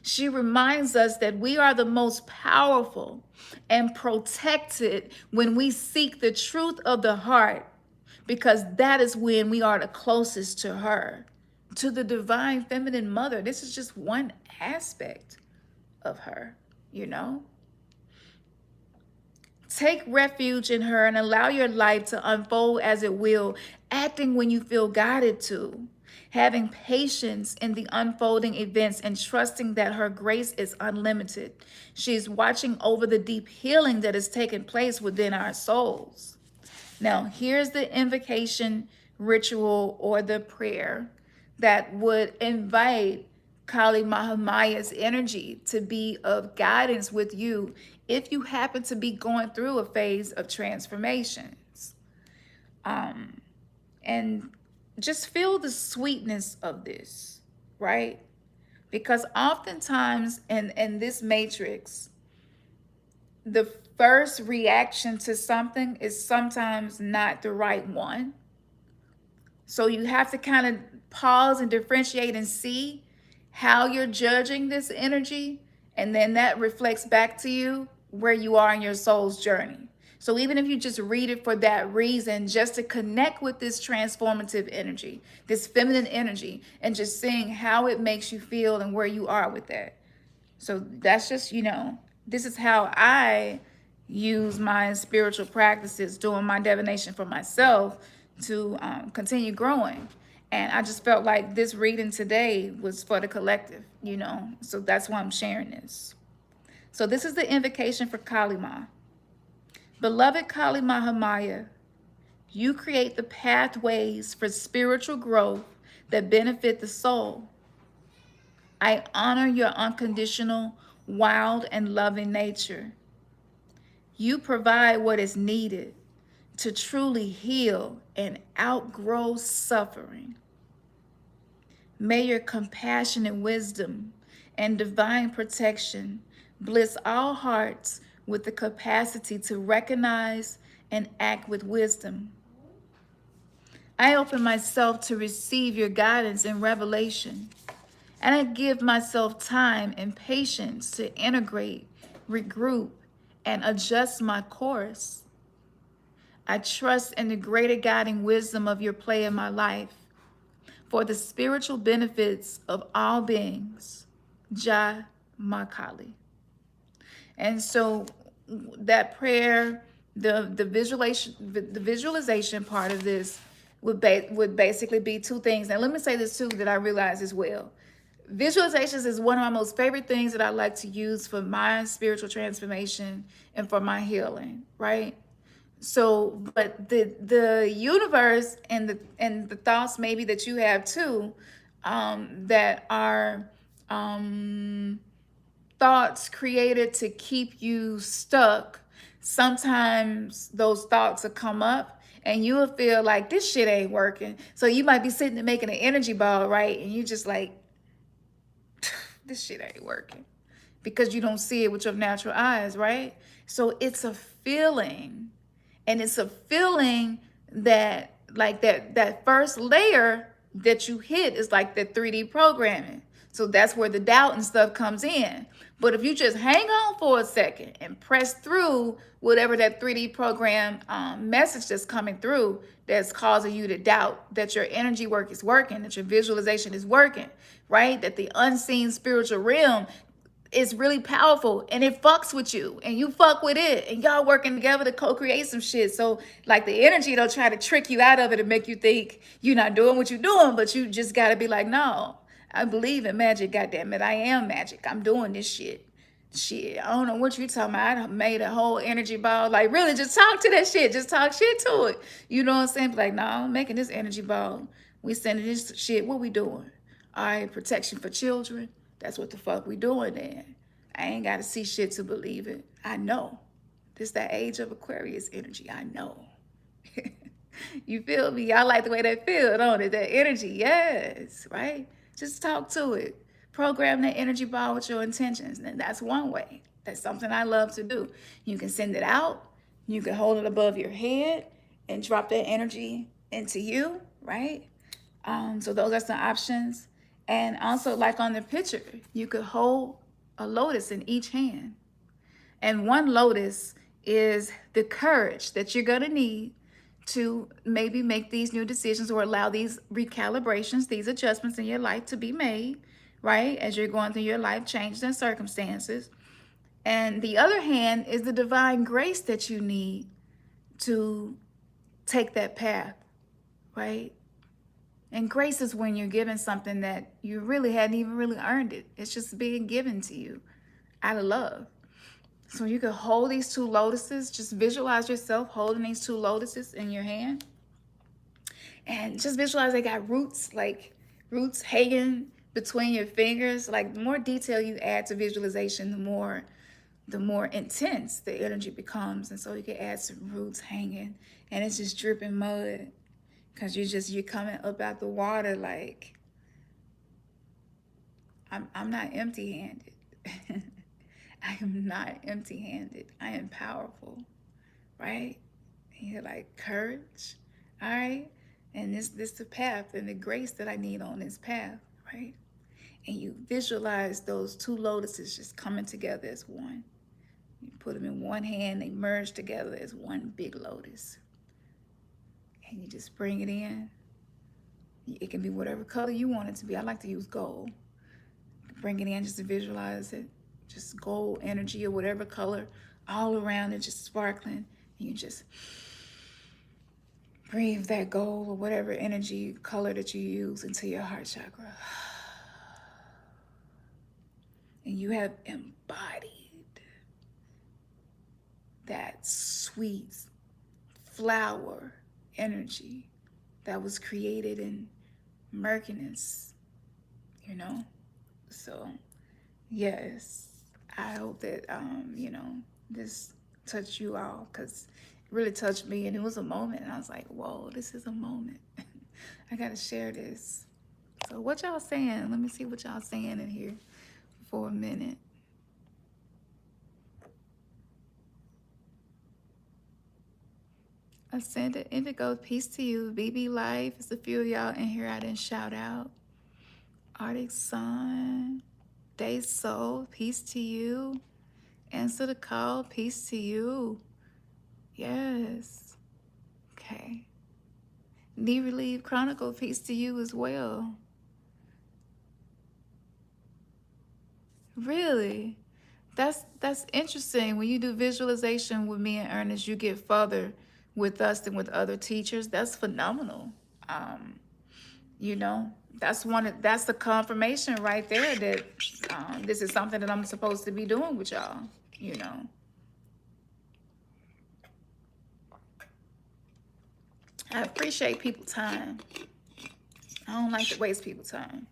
She reminds us that we are the most powerful and protected when we seek the truth of the heart, because that is when we are the closest to her, to the divine feminine mother. This is just one aspect of her, Take refuge in her and allow your life to unfold as it will, acting when you feel guided to, having patience in the unfolding events and trusting that her grace is unlimited. She is watching over the deep healing that is taking place within our souls. Now, here's the invocation ritual or the prayer that would invite Kali Mahamaya's energy to be of guidance with you if you happen to be going through a phase of transformations. And just feel the sweetness of this, right? Because oftentimes in this matrix, the first reaction to something is sometimes not the right one. So you have to kind of pause and differentiate and see how you're judging this energy. And then that reflects back to you where you are in your soul's journey. So even if you just read it for that reason, just to connect with this transformative energy, this feminine energy, and just seeing how it makes you feel and where you are with that. So that's just, this is how I use my spiritual practices, doing my divination for myself to continue growing. And I just felt like this reading today was for the collective, So that's why I'm sharing this. So this is the invocation for Kali Ma. Beloved Kali Mahamaya, you create the pathways for spiritual growth that benefit the soul. I honor your unconditional, wild, and loving nature. You provide what is needed to truly heal and outgrow suffering. May your compassionate wisdom and divine protection bliss all hearts with the capacity to recognize and act with wisdom. I open myself to receive your guidance and revelation, and I give myself time and patience to integrate, regroup, and adjust my course. I trust in the greater guiding wisdom of your play in my life for the spiritual benefits of all beings. Jai Ma Kali. And so that prayer, the visualization part of this would basically be two things. Now let me say this too that I realize as well. Visualizations is one of my most favorite things that I like to use for my spiritual transformation and for my healing, right? So, but the universe and the thoughts maybe that you have too, that are thoughts created to keep you stuck. Sometimes those thoughts will come up and you will feel like this shit ain't working. So you might be sitting and making an energy ball, right? And you just like, this shit ain't working, because you don't see it with your natural eyes, right? So it's a feeling. And it's a feeling that, like, that first layer that you hit is like the 3D programming. So that's where the doubt and stuff comes in. But if you just hang on for a second and press through whatever that 3D program message that's coming through that's causing you to doubt that your energy work is working, that your visualization is working, right? That the unseen spiritual realm is really powerful and it fucks with you and you fuck with it and y'all working together to co-create some shit. So like the energy, they'll try to trick you out of it and make you think you're not doing what you're doing, but you just got to be like, no, I believe in magic. Goddamn it, I am magic. I'm doing this shit. I don't know what you're talking about. I made a whole energy ball. Like, really, just talk to that shit. Just talk shit to it. You know what I'm saying? Like, no, I'm making this energy ball. We sending this shit. What we doing? All right, protection for children. That's what the fuck we doing then. I ain't got to see shit to believe it. I know. This that age of Aquarius energy. I know. You feel me? Y'all like the way that feel, don't it? That energy, yes, right? Just talk to it. Program that energy ball with your intentions. And that's one way. That's something I love to do. You can send it out. You can hold it above your head and drop that energy into you, right? So those are some options. And also, like on the picture, you could hold a lotus in each hand. And one lotus is the courage that you're going to need to maybe make these new decisions or allow these recalibrations, these adjustments in your life to be made, right? As you're going through your life changes and circumstances. And the other hand is the divine grace that you need to take that path, right? And grace is when you're given something that you really hadn't even really earned it. It's just being given to you out of love. So you could hold these two lotuses. Just visualize yourself holding these two lotuses in your hand. And just visualize they got roots, like roots hanging between your fingers. Like the more detail you add to visualization, the more intense the energy becomes. And so you can add some roots hanging and it's just dripping mud. Because you're coming up out the water like, I'm not empty-handed. I am not empty-handed. I am powerful, right? And you're like, courage, all right? And this the path and the grace that I need on this path, right? And you visualize those two lotuses just coming together as one. You put them in one hand, they merge together as one big lotus. And you just bring it in. It can be whatever color you want it to be. I like to use gold. Bring it in just to visualize it. Just gold energy or whatever color all around it, just sparkling. And you just breathe that gold or whatever energy color that you use into your heart chakra. And you have embodied that sweet flower energy that was created in murkiness, you know? So, yes, I hope that, this touched you all, because it really touched me, and it was a moment, and I was like, whoa, this is a moment. I got to share this. So what y'all saying? Let me see what y'all saying in here for a minute. Ascended Indigo, peace to you. BB Life, it's a few of y'all in here I didn't shout out. Arctic Sun, Day Soul, peace to you. Answer the call, peace to you. Yes. Okay. Knee Relief Chronicle, peace to you as well. Really? That's interesting. When you do visualization with me and Ernest, you get further with us than with other teachers. That's phenomenal. That's the confirmation right there that this is something that I'm supposed to be doing with y'all, I appreciate people's time. I don't like to waste people's time.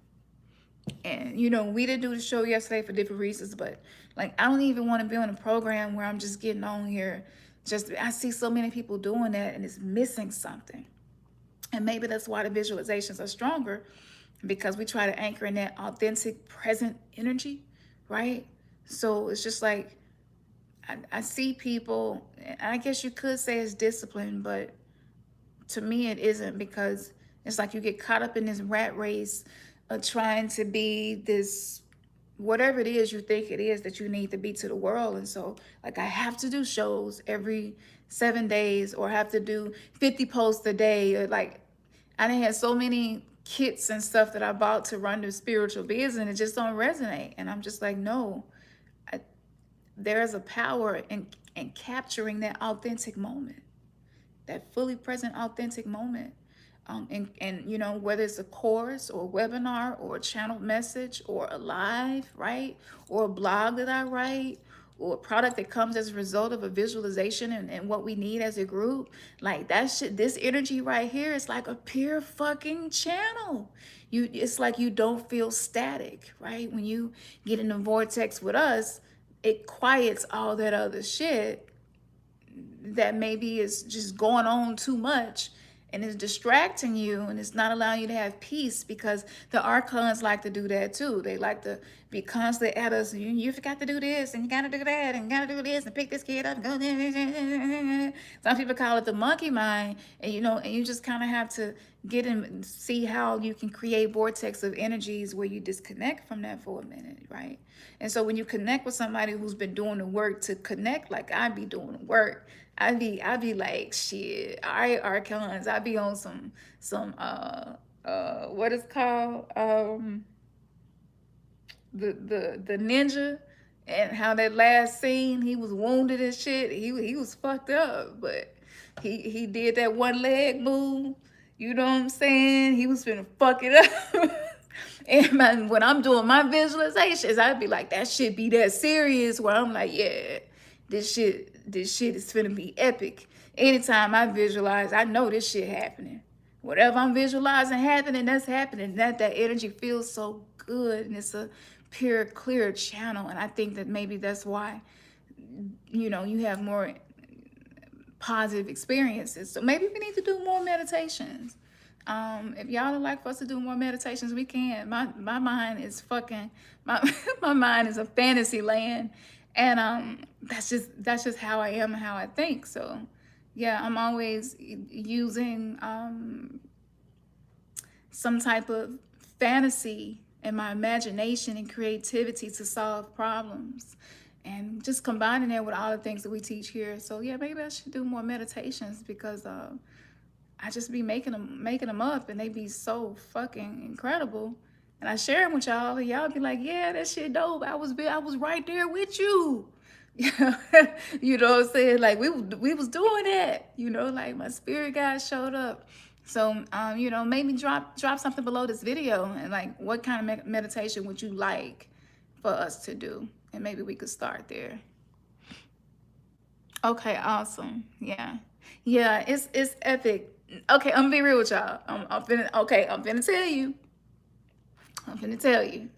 And, we didn't do the show yesterday for different reasons, but, like, I don't even want to be on a program where I'm just getting on here. I see so many people doing that, and it's missing something. And maybe that's why the visualizations are stronger, because we try to anchor in that authentic, present energy, right? So it's just like, I see people, and I guess you could say it's discipline, but to me it isn't, because it's like you get caught up in this rat race of trying to be this, whatever it is you think it is that you need to be to the world. And so, like, I have to do shows every 7 days, or have to do 50 posts a day, or like, I done had so many kits and stuff that I bought to run the spiritual business, and it just don't resonate. And I'm just like, no, there is a power in capturing that authentic moment, that fully present authentic moment. And whether it's a course or a webinar or a channeled message or a live, right? Or a blog that I write, or a product that comes as a result of a visualization and what we need as a group, like that shit, this energy right here is like a pure fucking channel. It's like you don't feel static, right? When you get in the vortex with us, it quiets all that other shit that maybe is just going on too much and it's distracting you, and it's not allowing you to have peace, because the archons like to do that too. They like to be constantly at us. You forgot to do this, and you gotta do that, and you gotta do this, and pick this kid up and go there. Some people call it the monkey mind, and you just kind of have to get in and see how you can create vortex of energies where you disconnect from that for a minute, right? And so when you connect with somebody who's been doing the work to connect, like I be doing the work, I'd be like, shit, all right, archons, I'd be on some what is called the ninja, and how that last scene, he was wounded and shit. He was fucked up, but he did that one leg move, you know what I'm saying? He was finna fuck it up. And when I'm doing my visualizations, I'd be like, that shit be that serious, where I'm like, yeah, this shit is finna be epic. Anytime I visualize, I know this shit happening. Whatever I'm visualizing happening, that's happening. That energy feels so good, and it's a pure, clear channel. And I think that maybe that's why, you have more positive experiences. So maybe we need to do more meditations. If y'all would like for us to do more meditations, we can. My mind is fucking, my mind is a fantasy land. And that's just how I am and how I think. So yeah, I'm always using some type of fantasy in my imagination and creativity to solve problems. and just combining that with all the things that we teach here. So yeah, maybe I should do more meditations, because I just be making them up, and they be so fucking incredible. And I share them with y'all, and y'all be like, yeah, that shit dope. I was right there with you. You know what I'm saying? Like we was doing that. You know, like my spirit guide showed up. So you know, maybe drop something below this video, and like, what kind of meditation would you like for us to do, and maybe we could start there. Okay, awesome. Yeah, yeah, it's epic. Okay, I'm gonna be real with y'all. I'm finna tell you. I'm finna tell you.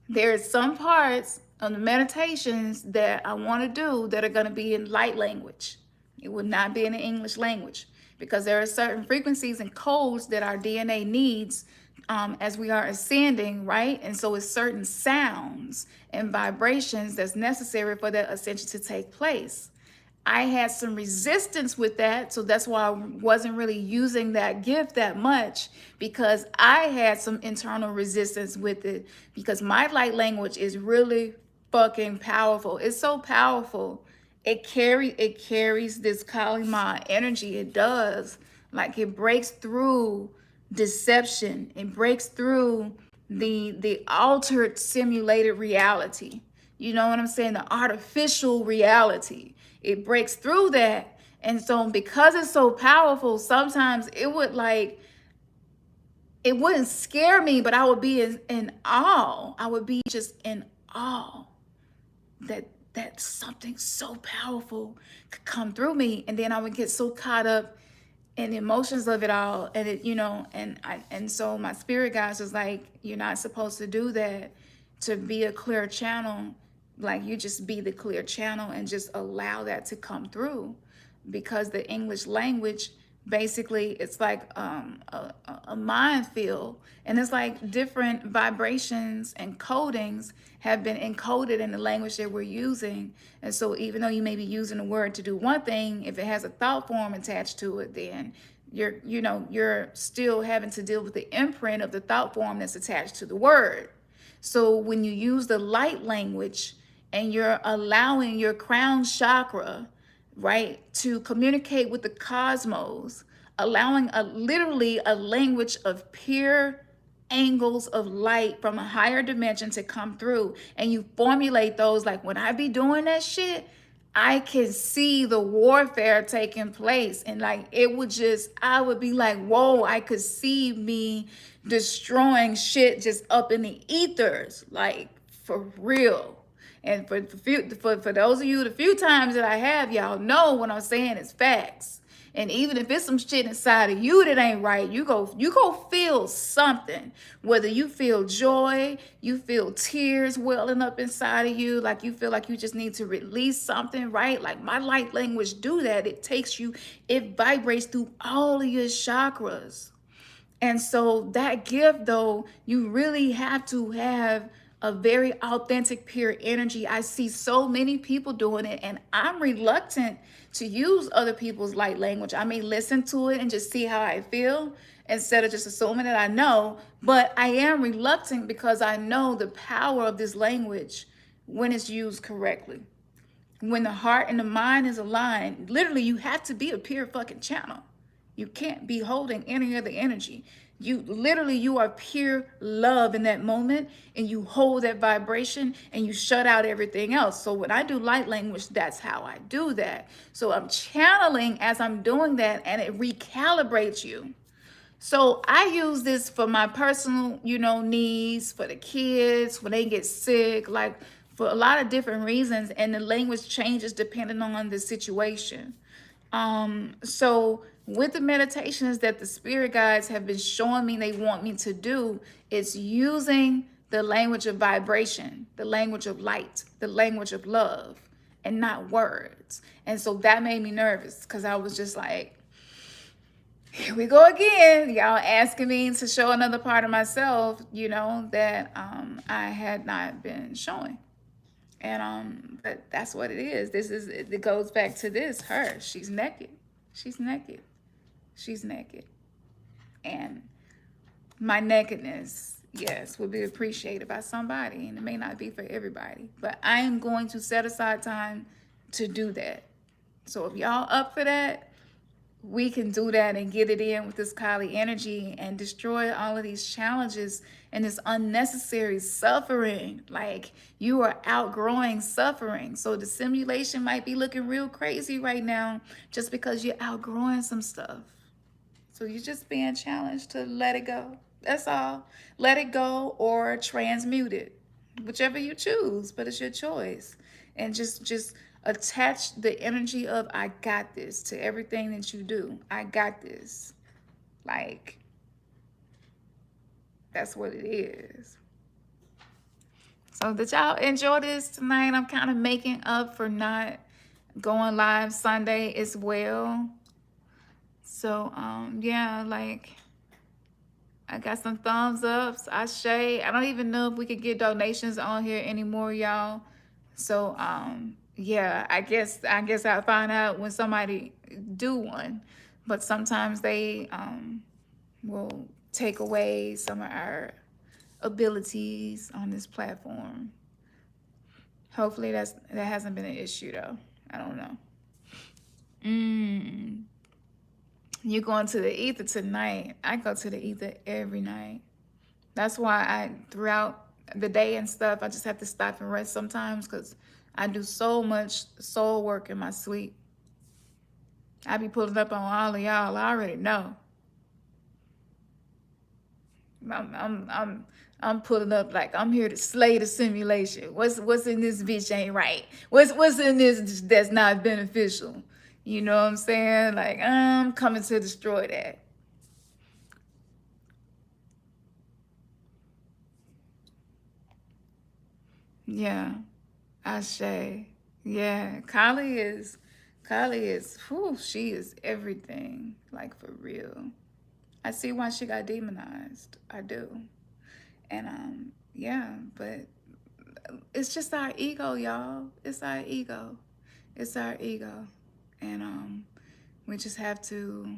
There's some parts of the meditations that I want to do that are gonna be in light language. It would not be in the English language, because there are certain frequencies and codes that our DNA needs as we are ascending, right? And so it's certain sounds and vibrations that's necessary for that ascension to take place. I had some resistance with that, so that's why I wasn't really using that gift that much, because I had some internal resistance with it, because my light language is really fucking powerful. It's so powerful. It carries this Kali Ma energy. It does. Like, it breaks through deception. It breaks through the altered simulated reality. You know what I'm saying? The artificial reality. It breaks through that. And so because it's so powerful, sometimes it wouldn't scare me, but I would be in awe. I would be just in awe that something so powerful could come through me. And then I would get so caught up in the emotions of it all. And it, you know, and so my spirit guides was like, you're not supposed to do that. To be a clear channel, like, you just be the clear channel and just allow that to come through, because the English language, basically, it's like a minefield, and it's like different vibrations and codings have been encoded in the language that we're using. And so even though you may be using a word to do one thing, if it has a thought form attached to it, then you're still having to deal with the imprint of the thought form that's attached to the word. So when you use the light language and you're allowing your crown chakra, right, to communicate with the cosmos, allowing literally a language of pure angles of light from a higher dimension to come through, and you formulate those, like, when I be doing that shit, I can see the warfare taking place, and like, I would be like, whoa, I could see me destroying shit just up in the ethers, like, for real. And for those of you, the few times that I have, y'all know what I'm saying is facts. And even if it's some shit inside of you that ain't right, you go feel something. Whether you feel joy, you feel tears welling up inside of you, like you feel like you just need to release something, right? Like, my light language do that. It vibrates through all of your chakras. And so that gift, though, you really have to have a very authentic, pure energy. I see so many people doing it, and I'm reluctant to use other people's light language. I may listen to it and just see how I feel instead of just assuming that I know. But I am reluctant because I know the power of this language when it's used correctly. When the heart and the mind is aligned, literally, you have to be a pure fucking channel. You can't be holding any other energy. You are pure love in that moment, and you hold that vibration and you shut out everything else. So when I do light language, that's how I do that. So I'm channeling as I'm doing that, and it recalibrates you. So I use this for my personal, needs, for the kids when they get sick, like, for a lot of different reasons, and the language changes depending on the situation. So with the meditations that the spirit guides have been showing me they want me to do, it's using the language of vibration, the language of light, the language of love, and not words. And so that made me nervous, because I was just like, here we go again. Y'all asking me to show another part of myself, that I had not been showing. And but that's what it is. It goes back to this. She's naked. She's naked. She's naked. And my nakedness yes, will be appreciated by somebody, and it may not be for everybody, but I am going to set aside time to do that. So if y'all up for that, we can do that and get it in with this Kali energy and destroy all of these challenges and this unnecessary suffering. Like, you are outgrowing suffering. So the simulation might be looking real crazy right now just because you're outgrowing some stuff. So you're just being challenged to let it go. That's all. Let it go or transmute it, whichever you choose, but it's your choice. And just attach the energy of I got this to everything that you do. I got this. Like, that's what it is. So did y'all enjoy this tonight? I'm kind of making up for not going live Sunday as well. So yeah, like, I got some thumbs ups. I don't even know if we could get donations on here anymore, y'all. So yeah, I guess I'll find out when somebody do one. But sometimes they will take away some of our abilities on this platform. Hopefully that hasn't been an issue though. I don't know. You going to the ether tonight? I go to the ether every night. That's why throughout the day and stuff, I just have to stop and rest sometimes because I do so much soul work in my sleep. I be pulling up on all of y'all. I already know. I'm pulling up like I'm here to slay the simulation. What's in this bitch ain't right? What's in this that's not beneficial? You know what I'm saying? Like, I'm coming to destroy that. Yeah. Ashe. Yeah. Kali is, whew, she is everything. Like, for real. I see why she got demonized. I do. And, yeah, but it's just our ego, y'all. It's our ego. It's our ego. And we just have to,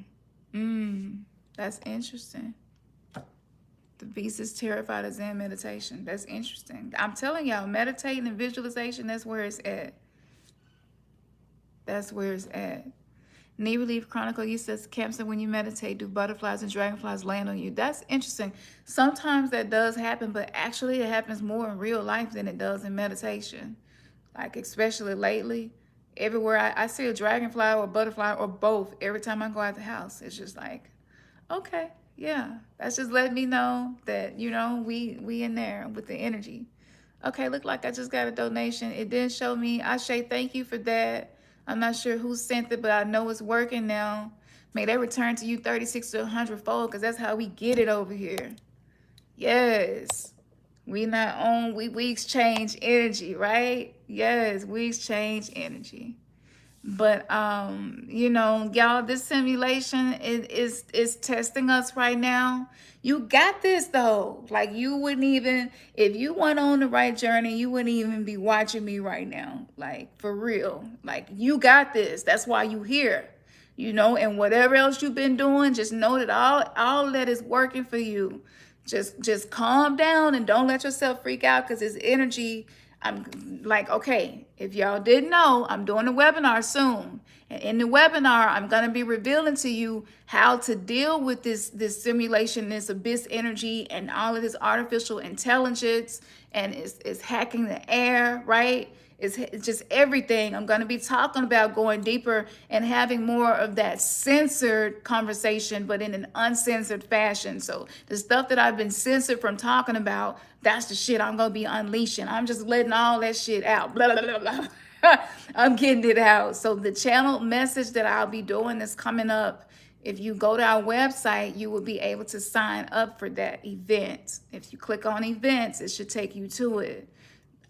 that's interesting. The beast is terrified of Zen meditation. That's interesting. I'm telling y'all, meditating and visualization, that's where it's at. That's where it's at. Knee Relief Chronicle, you says, Khamsin, when you meditate, do butterflies and dragonflies land on you? That's interesting. Sometimes that does happen, but actually it happens more in real life than it does in meditation. Like, especially lately. Everywhere I see a dragonfly or a butterfly or both, every time I go out the house, it's just like, okay, yeah, that's just letting me know that, you know, we in there with the energy. Okay, look like I just got a donation. It didn't show me. Ashe, thank you for that. I'm not sure who sent it, but I know it's working now. May they return to you 36 to 100 fold, because that's how we get it over here. Yes. We not on, we exchange energy, right? Yes, we exchange energy. But you know, y'all, this simulation is testing us right now. You got this though. Like, you wouldn't even, if you went on the right journey, you wouldn't even be watching me right now. Like, for real. Like, you got this. That's why you here. You know, and whatever else you've been doing, just know that all that is working for you. Just calm down and don't let yourself freak out, because it's energy. I'm like, okay, if y'all didn't know, I'm doing a webinar soon. And in the webinar, I'm going to be revealing to you how to deal with this simulation, this abyss energy, and all of this artificial intelligence, and it's hacking the air, right? It's just everything. I'm going to be talking about going deeper and having more of that censored conversation, but in an uncensored fashion. So the stuff that I've been censored from talking about, that's the shit I'm going to be unleashing. I'm just letting all that shit out. Blah, blah, blah, blah. I'm getting it out. So the channel message that I'll be doing is coming up. If you go to our website, you will be able to sign up for that event. If you click on events, it should take you to it.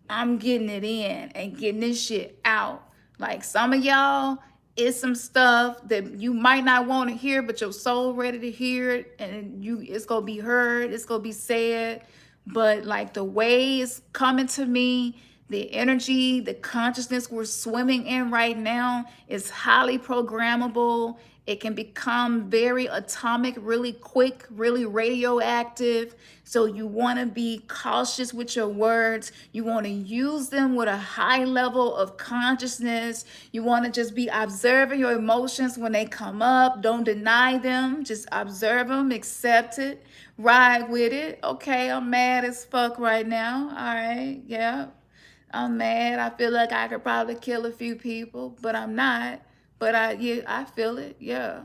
I'm getting it in and getting this shit out. Like, some of y'all, it's some stuff that you might not want to hear, but your soul ready to hear it, and it's gonna be heard, it's gonna be said. But like, the way it's coming to me, the energy, the consciousness we're swimming in right now is highly programmable. It can become very atomic, really quick, really radioactive. So you want to be cautious with your words. You want to use them with a high level of consciousness. You want to just be observing your emotions when they come up. Don't deny them. Just observe them, accept it, ride with it. Okay, I'm mad as fuck right now. All right, yeah. I'm mad. I feel like I could probably kill a few people, but I'm not. But yeah, I feel it. Yeah.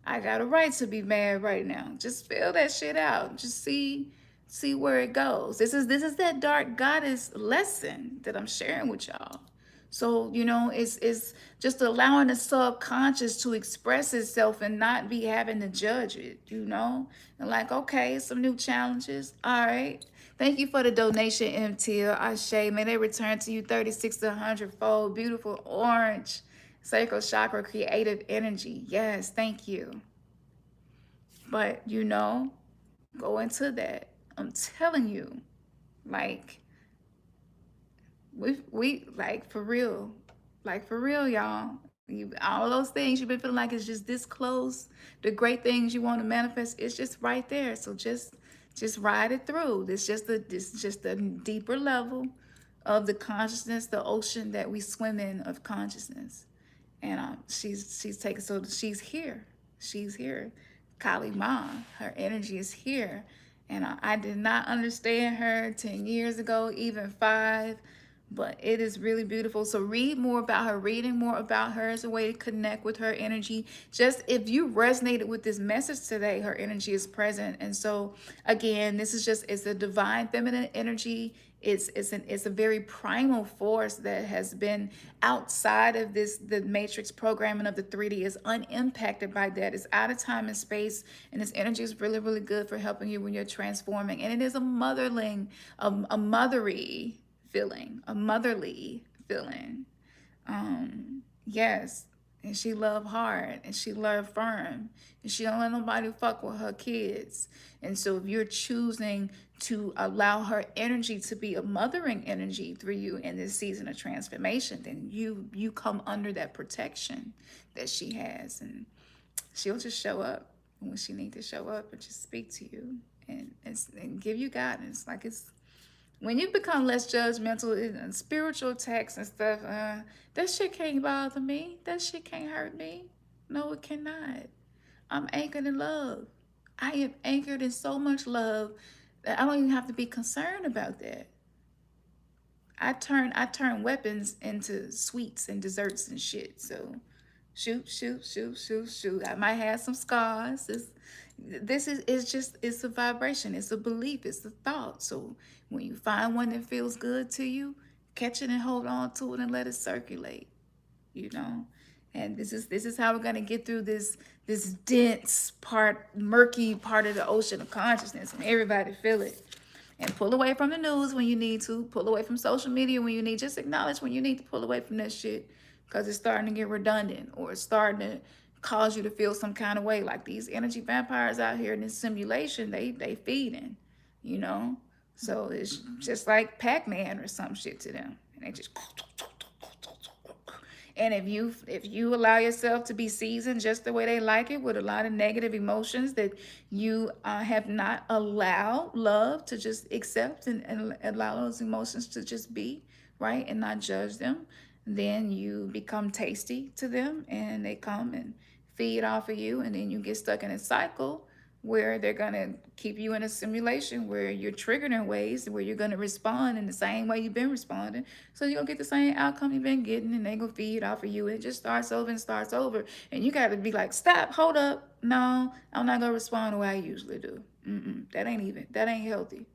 I got a right to be mad right now. Just feel that shit out. Just see where it goes. This is that dark goddess lesson that I'm sharing with y'all. So, it's just allowing the subconscious to express itself and not be having to judge it. And like, okay, some new challenges. All right. Thank you for the donation, MTL. Ashe, may they return to you 36 to 100-fold. Beautiful orange. Sacral chakra, creative energy. Yes, thank you. But, go into that. I'm telling you, like, we like for real, y'all. All those things you've been feeling like it's just this close. The great things you want to manifest, it's just right there. So just ride it through. This just a deeper level of the consciousness, the ocean that we swim in of consciousness. And she's taken, so she's here. She's here. Kali Ma, her energy is here. And I did not understand her 10 years ago, even 5. But it is really beautiful. So read more about her. Reading more about her is a way to connect with her energy. Just if you resonated with this message today, her energy is present. And so again, it's a divine feminine energy. It's a very primal force that has been outside of the matrix programming of the 3D, is unimpacted by that. It's out of time and space, and this energy is really, really good for helping you when you're transforming. And it is a motherly feeling. Yes. And she love hard, and she love firm, and she don't let nobody fuck with her kids. And so if you're choosing to allow her energy to be a mothering energy through you in this season of transformation, then you come under that protection that she has, and she'll just show up when she needs to show up and just speak to you and give you guidance. Like, it's when you become less judgmental in spiritual texts and stuff, that shit can't bother me. That shit can't hurt me. No, it cannot. I'm anchored in love. I am anchored in so much love that I don't even have to be concerned about that. I turn weapons into sweets and desserts and shit. So shoot. I might have some scars. It's a vibration. It's a belief. It's a thought. So when you find one that feels good to you, catch it and hold on to it and let it circulate. And this is how we're gonna get through this dense part, murky part of the ocean of consciousness, and everybody feel it. And pull away from the news when you need to. Pull away from social media when you need. Just acknowledge when you need to pull away from that shit, because it's starting to get redundant, or it's starting to cause you to feel some kind of way. Like these energy vampires out here in this simulation, they feeding, So it's just like Pac-Man or some shit to them. And they just... And if you allow yourself to be seasoned just the way they like it, with a lot of negative emotions that you have not allowed love to just accept and allow those emotions to just be, right, and not judge them, then you become tasty to them, and they come and feed off of you, and then you get stuck in a cycle where they're going to keep you in a simulation where you're triggered in ways where you're going to respond in the same way you've been responding. So you're going to get the same outcome you've been getting, and they're going to feed off of you. And it just starts over and starts over. And you got to be like, stop, hold up. No, I'm not going to respond the way I usually do. That ain't healthy.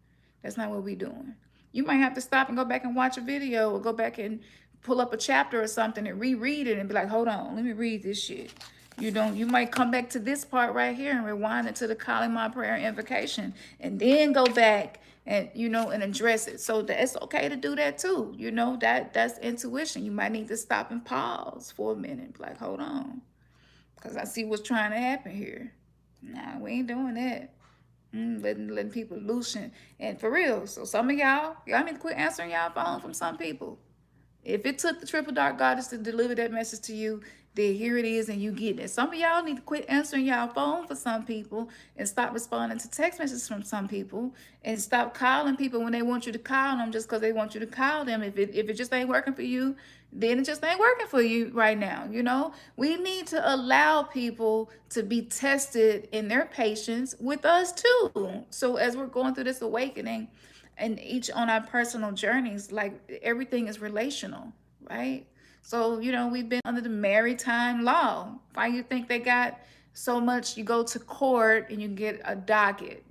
That's not what we're doing. You might have to stop and go back and watch a video, or go back and pull up a chapter or something and reread it and be like, hold on, let me read this shit. You might come back to this part right here and rewind it to the Kali Ma prayer and invocation, and then go back and and address it. So it's okay to do that too. That's intuition. You might need to stop and pause for a minute, like, hold on, because I see what's trying to happen here. Nah, we ain't doing that. Letting people loosen, and for real. So some of y'all need to quit answering y'all phone from some people. If it took the triple dark goddess to deliver that message to you, then here it is and you get it. Some of y'all need to quit answering y'all phone for some people and stop responding to text messages from some people and stop calling people when they want you to call them just because they want you to call them. If it just ain't working for you, then it just ain't working for you right now. We need to allow people to be tested in their patience with us too. So as we're going through this awakening and each on our personal journeys, like everything is relational, right? So, we've been under the maritime law. Why you think they got so much? You go to court and you get a docket,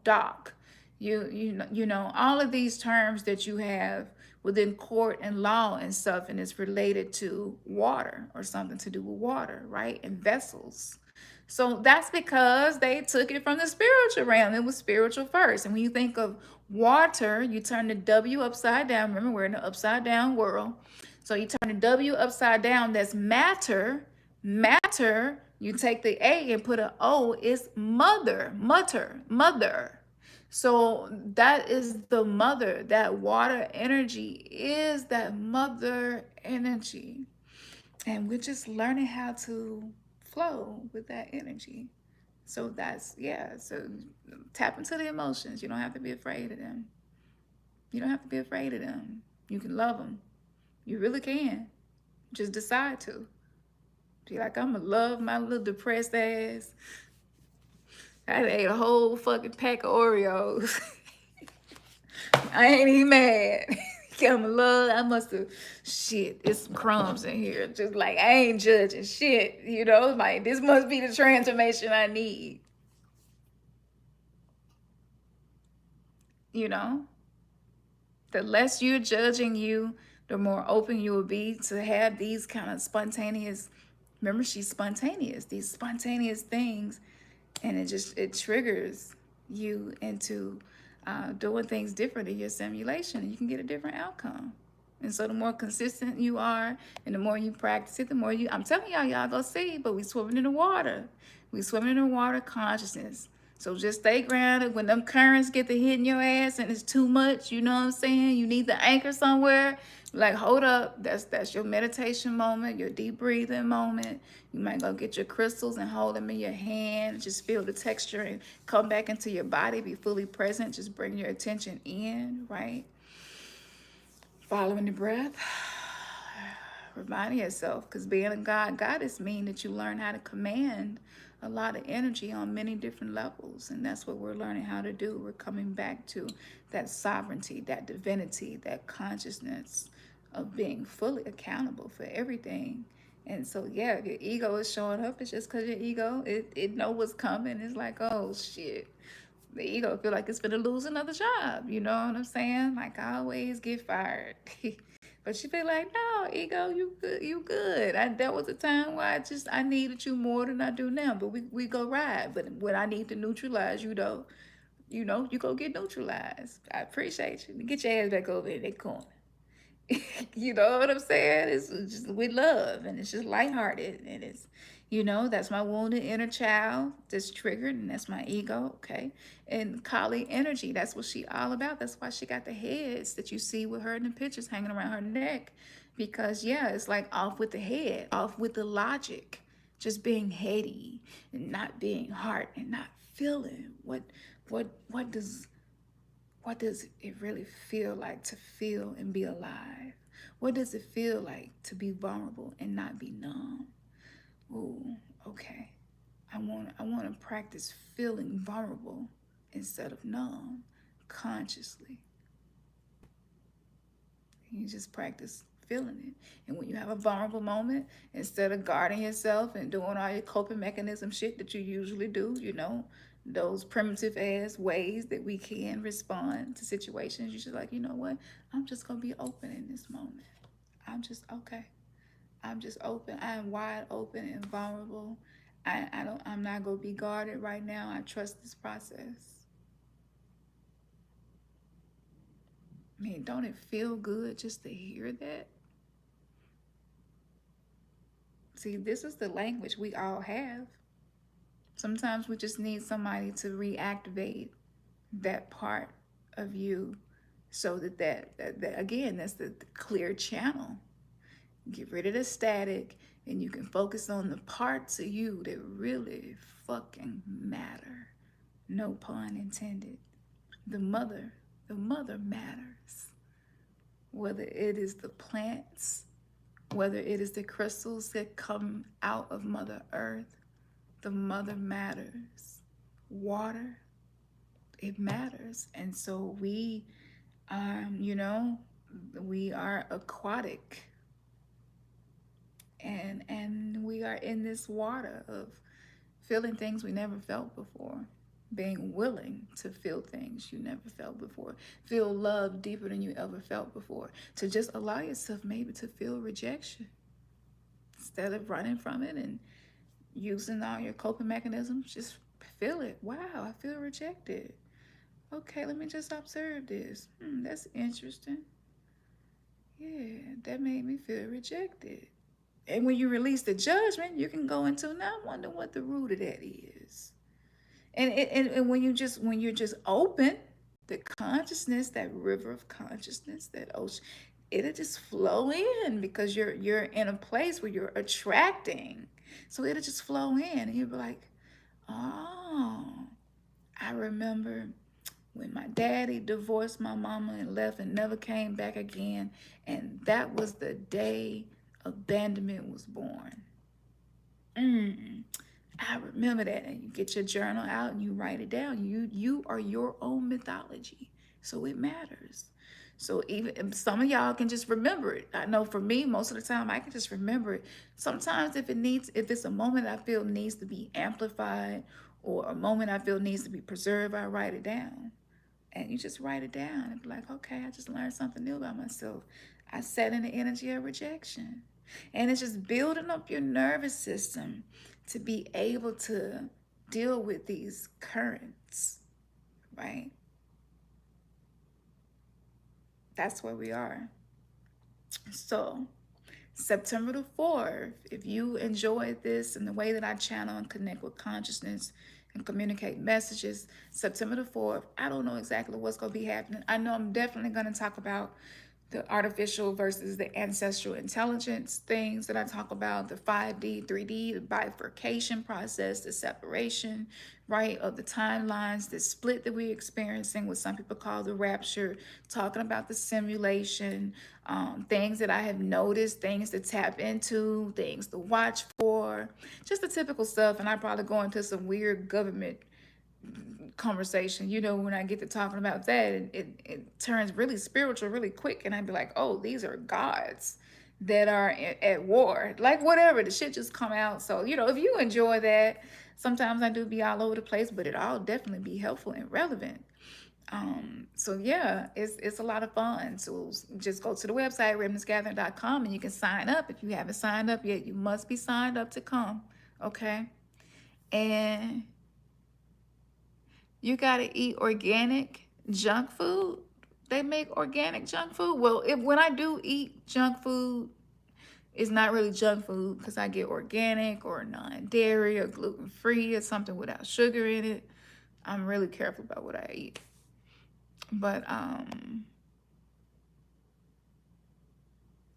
doc. All of these terms that you have within court and law and stuff, and it's related to water or something to do with water, right? And vessels. So that's because they took it from the spiritual realm. It was spiritual first. And when you think of water, you turn the W upside down. Remember, we're in an upside down world. So you turn the W upside down, that's matter. Matter, you take the A and put an O, it's mother. So that is the mother. That water energy is that mother energy. And we're just learning how to flow with that energy. So so tap into the emotions. You don't have to be afraid of them. You don't have to be afraid of them. You can love them. You really can. Just decide to. Be like, I'm gonna love my little depressed ass. I ate a whole fucking pack of Oreos. I ain't even mad. I must have, shit, it's some crumbs in here. Just like, I ain't judging shit, like, this must be the transformation I need. The less you're judging you, the more open you will be to have these kind of spontaneous, remember, she's spontaneous, these spontaneous things, and it triggers you into doing things different in your simulation, and you can get a different outcome. And so the more consistent you are and the more you practice it, the more I'm telling y'all go see, but we swimming in the water. We swimming in the water consciousness. So just stay grounded. When them currents get to hitting your ass and it's too much, you know what I'm saying? You need to anchor somewhere. Like, hold up. That's your meditation moment, your deep breathing moment. You might go get your crystals and hold them in your hand. Just feel the texture and come back into your body. Be fully present. Just bring your attention in, right? Following the breath. Reminding yourself, because being a goddess means that you learn how to command a lot of energy on many different levels, and that's what we're learning how to do. We're coming back to that sovereignty, that divinity, that consciousness of being fully accountable for everything. And so, yeah, if your ego is showing up, it's just because your ego, it know what's coming. It's like, oh, shit. The ego feel like it's gonna lose another job. You know what I'm saying? Like, I always get fired. But she feel like, no, ego, you good. That was a time where I needed you more than I do now. But we go ride. But when I need to neutralize you, though, you go get neutralized. I appreciate you. Get your ass back over in that corner. You know what I'm saying? It's just with love, and it's just lighthearted, and it's, that's my wounded inner child that's triggered, and that's my ego, okay? And Kali energy, that's what she all about. That's why she got the heads that you see with her in the pictures hanging around her neck, because it's like off with the head, off with the logic, just being heady and not being heart and not feeling what does it really feel like to feel and be alive? What does it feel like to be vulnerable and not be numb? Ooh, okay. I want to practice feeling vulnerable instead of numb consciously. You just practice feeling it. And when you have a vulnerable moment, instead of guarding yourself and doing all your coping mechanism shit that you usually do, those primitive ass ways that we can respond to situations, you should like, you know what? I'm just gonna be open in this moment. I'm just okay. I'm just open. I am wide open and vulnerable. I'm not gonna be guarded right now. I trust this process. I mean, don't it feel good just to hear that? See, this is the language we all have. Sometimes we just need somebody to reactivate that part of you so that again, that's the clear channel. Get rid of the static and you can focus on the parts of you that really fucking matter. No pun intended. The mother matters. Whether it is the plants, whether it is the crystals that come out of Mother Earth, the mother matters. Water, it matters. And so we, we are aquatic. And we are in this water of feeling things we never felt before, being willing to feel things you never felt before, feel love deeper than you ever felt before, to just allow yourself maybe to feel rejection instead of running from it and using all your coping mechanisms. Just feel it. Wow, I feel rejected. Okay, let me just observe this. That's interesting. Yeah, that made me feel rejected. And when you release the judgment, you can go into, now I wonder what the root of that is. And when you're just open, the consciousness, that river of consciousness, that ocean, it'll just flow in, because you're in a place where you're attracting. So it'll just flow in, and you'll be like, oh, I remember when my daddy divorced my mama and left and never came back again, and that was the day abandonment was born. I remember that. And you get your journal out and you write it down. You are your own mythology, so it matters. So even some of y'all can just remember it. I know for me, most of the time I can just remember it. Sometimes if it's a moment I feel needs to be amplified, or a moment I feel needs to be preserved, I write it down. And you just write it down and be like, okay, I just learned something new about myself. I sat in the energy of rejection. And it's just building up your nervous system to be able to deal with these currents, right? That's where we are. So September the 4th, if you enjoyed this and the way that I channel and connect with consciousness and communicate messages, September the 4th, I don't know exactly what's going to be happening. I know I'm definitely going to talk about the artificial versus the ancestral intelligence things that I talk about, the 5D, 3D, the bifurcation process, the separation, right, of the timelines, the split that we're experiencing, what some people call the rapture, talking about the simulation, things that I have noticed, things to tap into, things to watch for, just the typical stuff. And I probably go into some weird government conversation, when I get to talking about that, it turns really spiritual really quick, and I'd be like, oh, these are gods that are at war, like whatever, the shit just come out. So if you enjoy that, sometimes I do be all over the place, but it all definitely be helpful and relevant. So yeah, it's a lot of fun. So just go to the website remnantsgathering.com and you can sign up. If you haven't signed up yet, you must be signed up to come, okay? And you got to eat organic junk food. They make organic junk food. Well, when I do eat junk food, it's not really junk food, because I get organic or non-dairy or gluten-free or something without sugar in it. I'm really careful about what I eat. But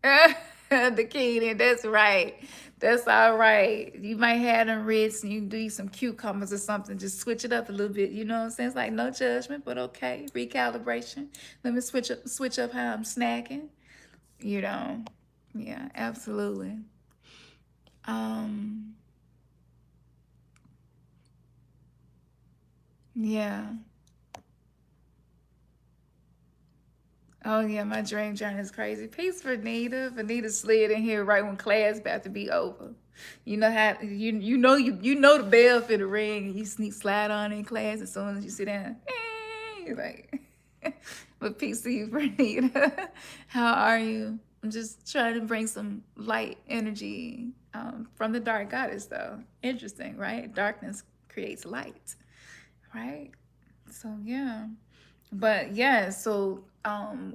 the key, that's right. That's all right. You might have them reds and you do some cucumbers or something. Just switch it up a little bit. You know what I'm saying? It's like no judgment, but okay. Recalibration. Let me switch up how I'm snacking. Yeah, absolutely. Yeah. Oh yeah, my dream journey is crazy. Peace for Nita. Vanita slid in here right when class about to be over. You know how you know the bell for the ring, and you slide on in class as soon as you sit down. You're like, but peace to you, Vernita. How are you? I'm just trying to bring some light energy from the dark goddess, though. Interesting, right? Darkness creates light, right? So yeah. But yeah, so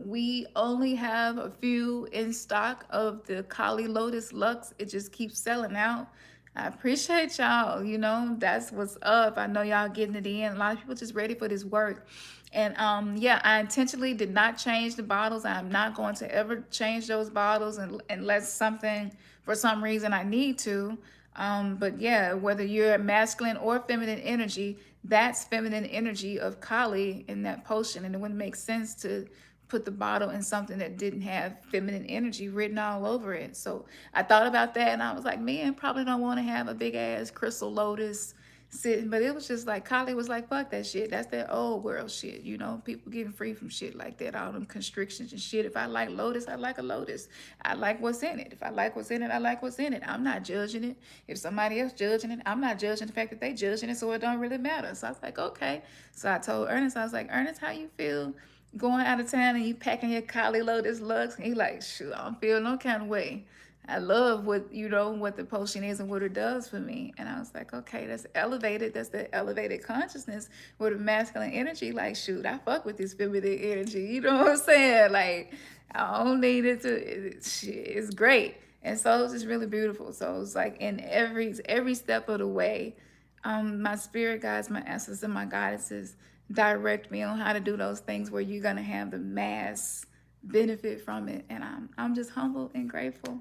we only have a few in stock of the Kali Lotus Lux. It just keeps selling out. I appreciate y'all, that's what's up. I know y'all getting it in. A lot of people just ready for this work. And yeah, I intentionally did not change the bottles. I'm not going to ever change those bottles unless something for some reason I need to. But yeah, whether you're masculine or feminine energy, that's feminine energy of Kali in that potion. And it wouldn't make sense to put the bottle in something that didn't have feminine energy written all over it. So I thought about that and I was like, man, probably don't want to have a big ass crystal lotus sitting. But it was just like, Kali was like, fuck that shit. That's that old world shit. You know, people getting free from shit like that, all them constrictions and shit. If I like lotus, I like a lotus. I like what's in it. If I like what's in it, I like what's in it. I'm not judging it. If somebody else judging it, I'm not judging the fact that they judging it, so it don't really matter. So I was like, okay. So I told Ernest, I was like, Ernest, how you feel going out of town and you packing your Kali Lotus Lux? And he like, shoot, I don't feel no kind of way. I love what, you know, what the potion is and what it does for me. And I was like, okay, that's elevated. That's the elevated consciousness with a masculine energy. Like, shoot, I fuck with this feminine energy. You know what I'm saying? Like, I don't need it to, shit, it's great. And so it was just really beautiful. So it was like in every step of the way, my spirit guides, my ancestors, and my goddesses direct me on how to do those things where you're gonna have the mass benefit from it. And I'm just humble and grateful.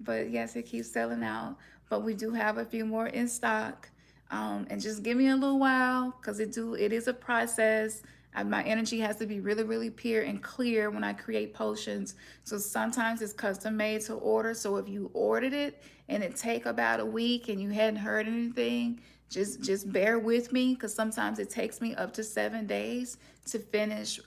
But yes, it keeps selling out. But we do have a few more in stock. And just give me a little while because it is a process. My energy has to be really, really pure and clear when I create potions. So sometimes it's custom made to order. So if you ordered it and it take about a week and you hadn't heard anything, just bear with me because sometimes it takes me up to 7 days to finish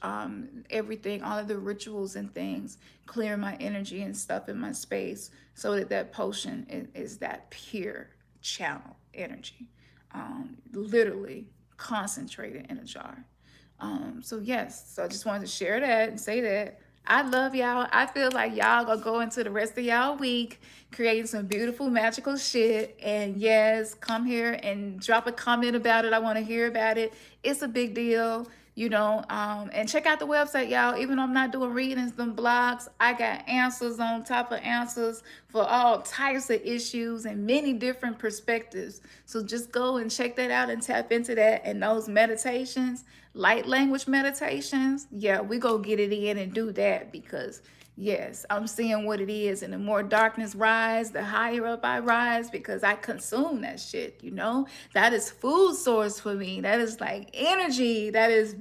everything, all of the rituals and things, clear my energy and stuff in my space so that potion is that pure channel energy, literally concentrated in a jar. So yes, so I just wanted to share that and say that I love y'all. I feel like y'all gonna go into the rest of y'all week creating some beautiful magical shit. And yes, come here and drop a comment about it. I want to hear about it. It's a big deal, you know. And check out the website, y'all. Even though I'm not doing readings, them blogs, I got answers on top of answers for all types of issues and many different perspectives. So just go and check that out and tap into that. And those meditations, light language meditations, yeah, we go get it in and do that because yes, I'm seeing what it is. And the more darkness rise, the higher up I rise because I consume that shit, you know? That is food source for me. That is like energy. That is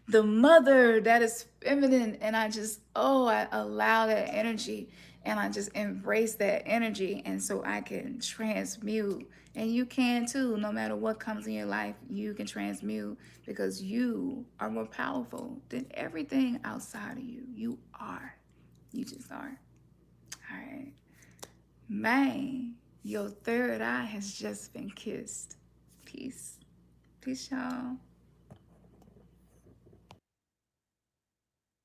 the mother. That is feminine. And I just, I allow that energy and I just embrace that energy. And so I can transmute. And you can too, no matter what comes in your life, you can transmute because you are more powerful than everything outside of you. You are. You just are. All right. Man, your third eye has just been kissed. Peace. Peace, y'all.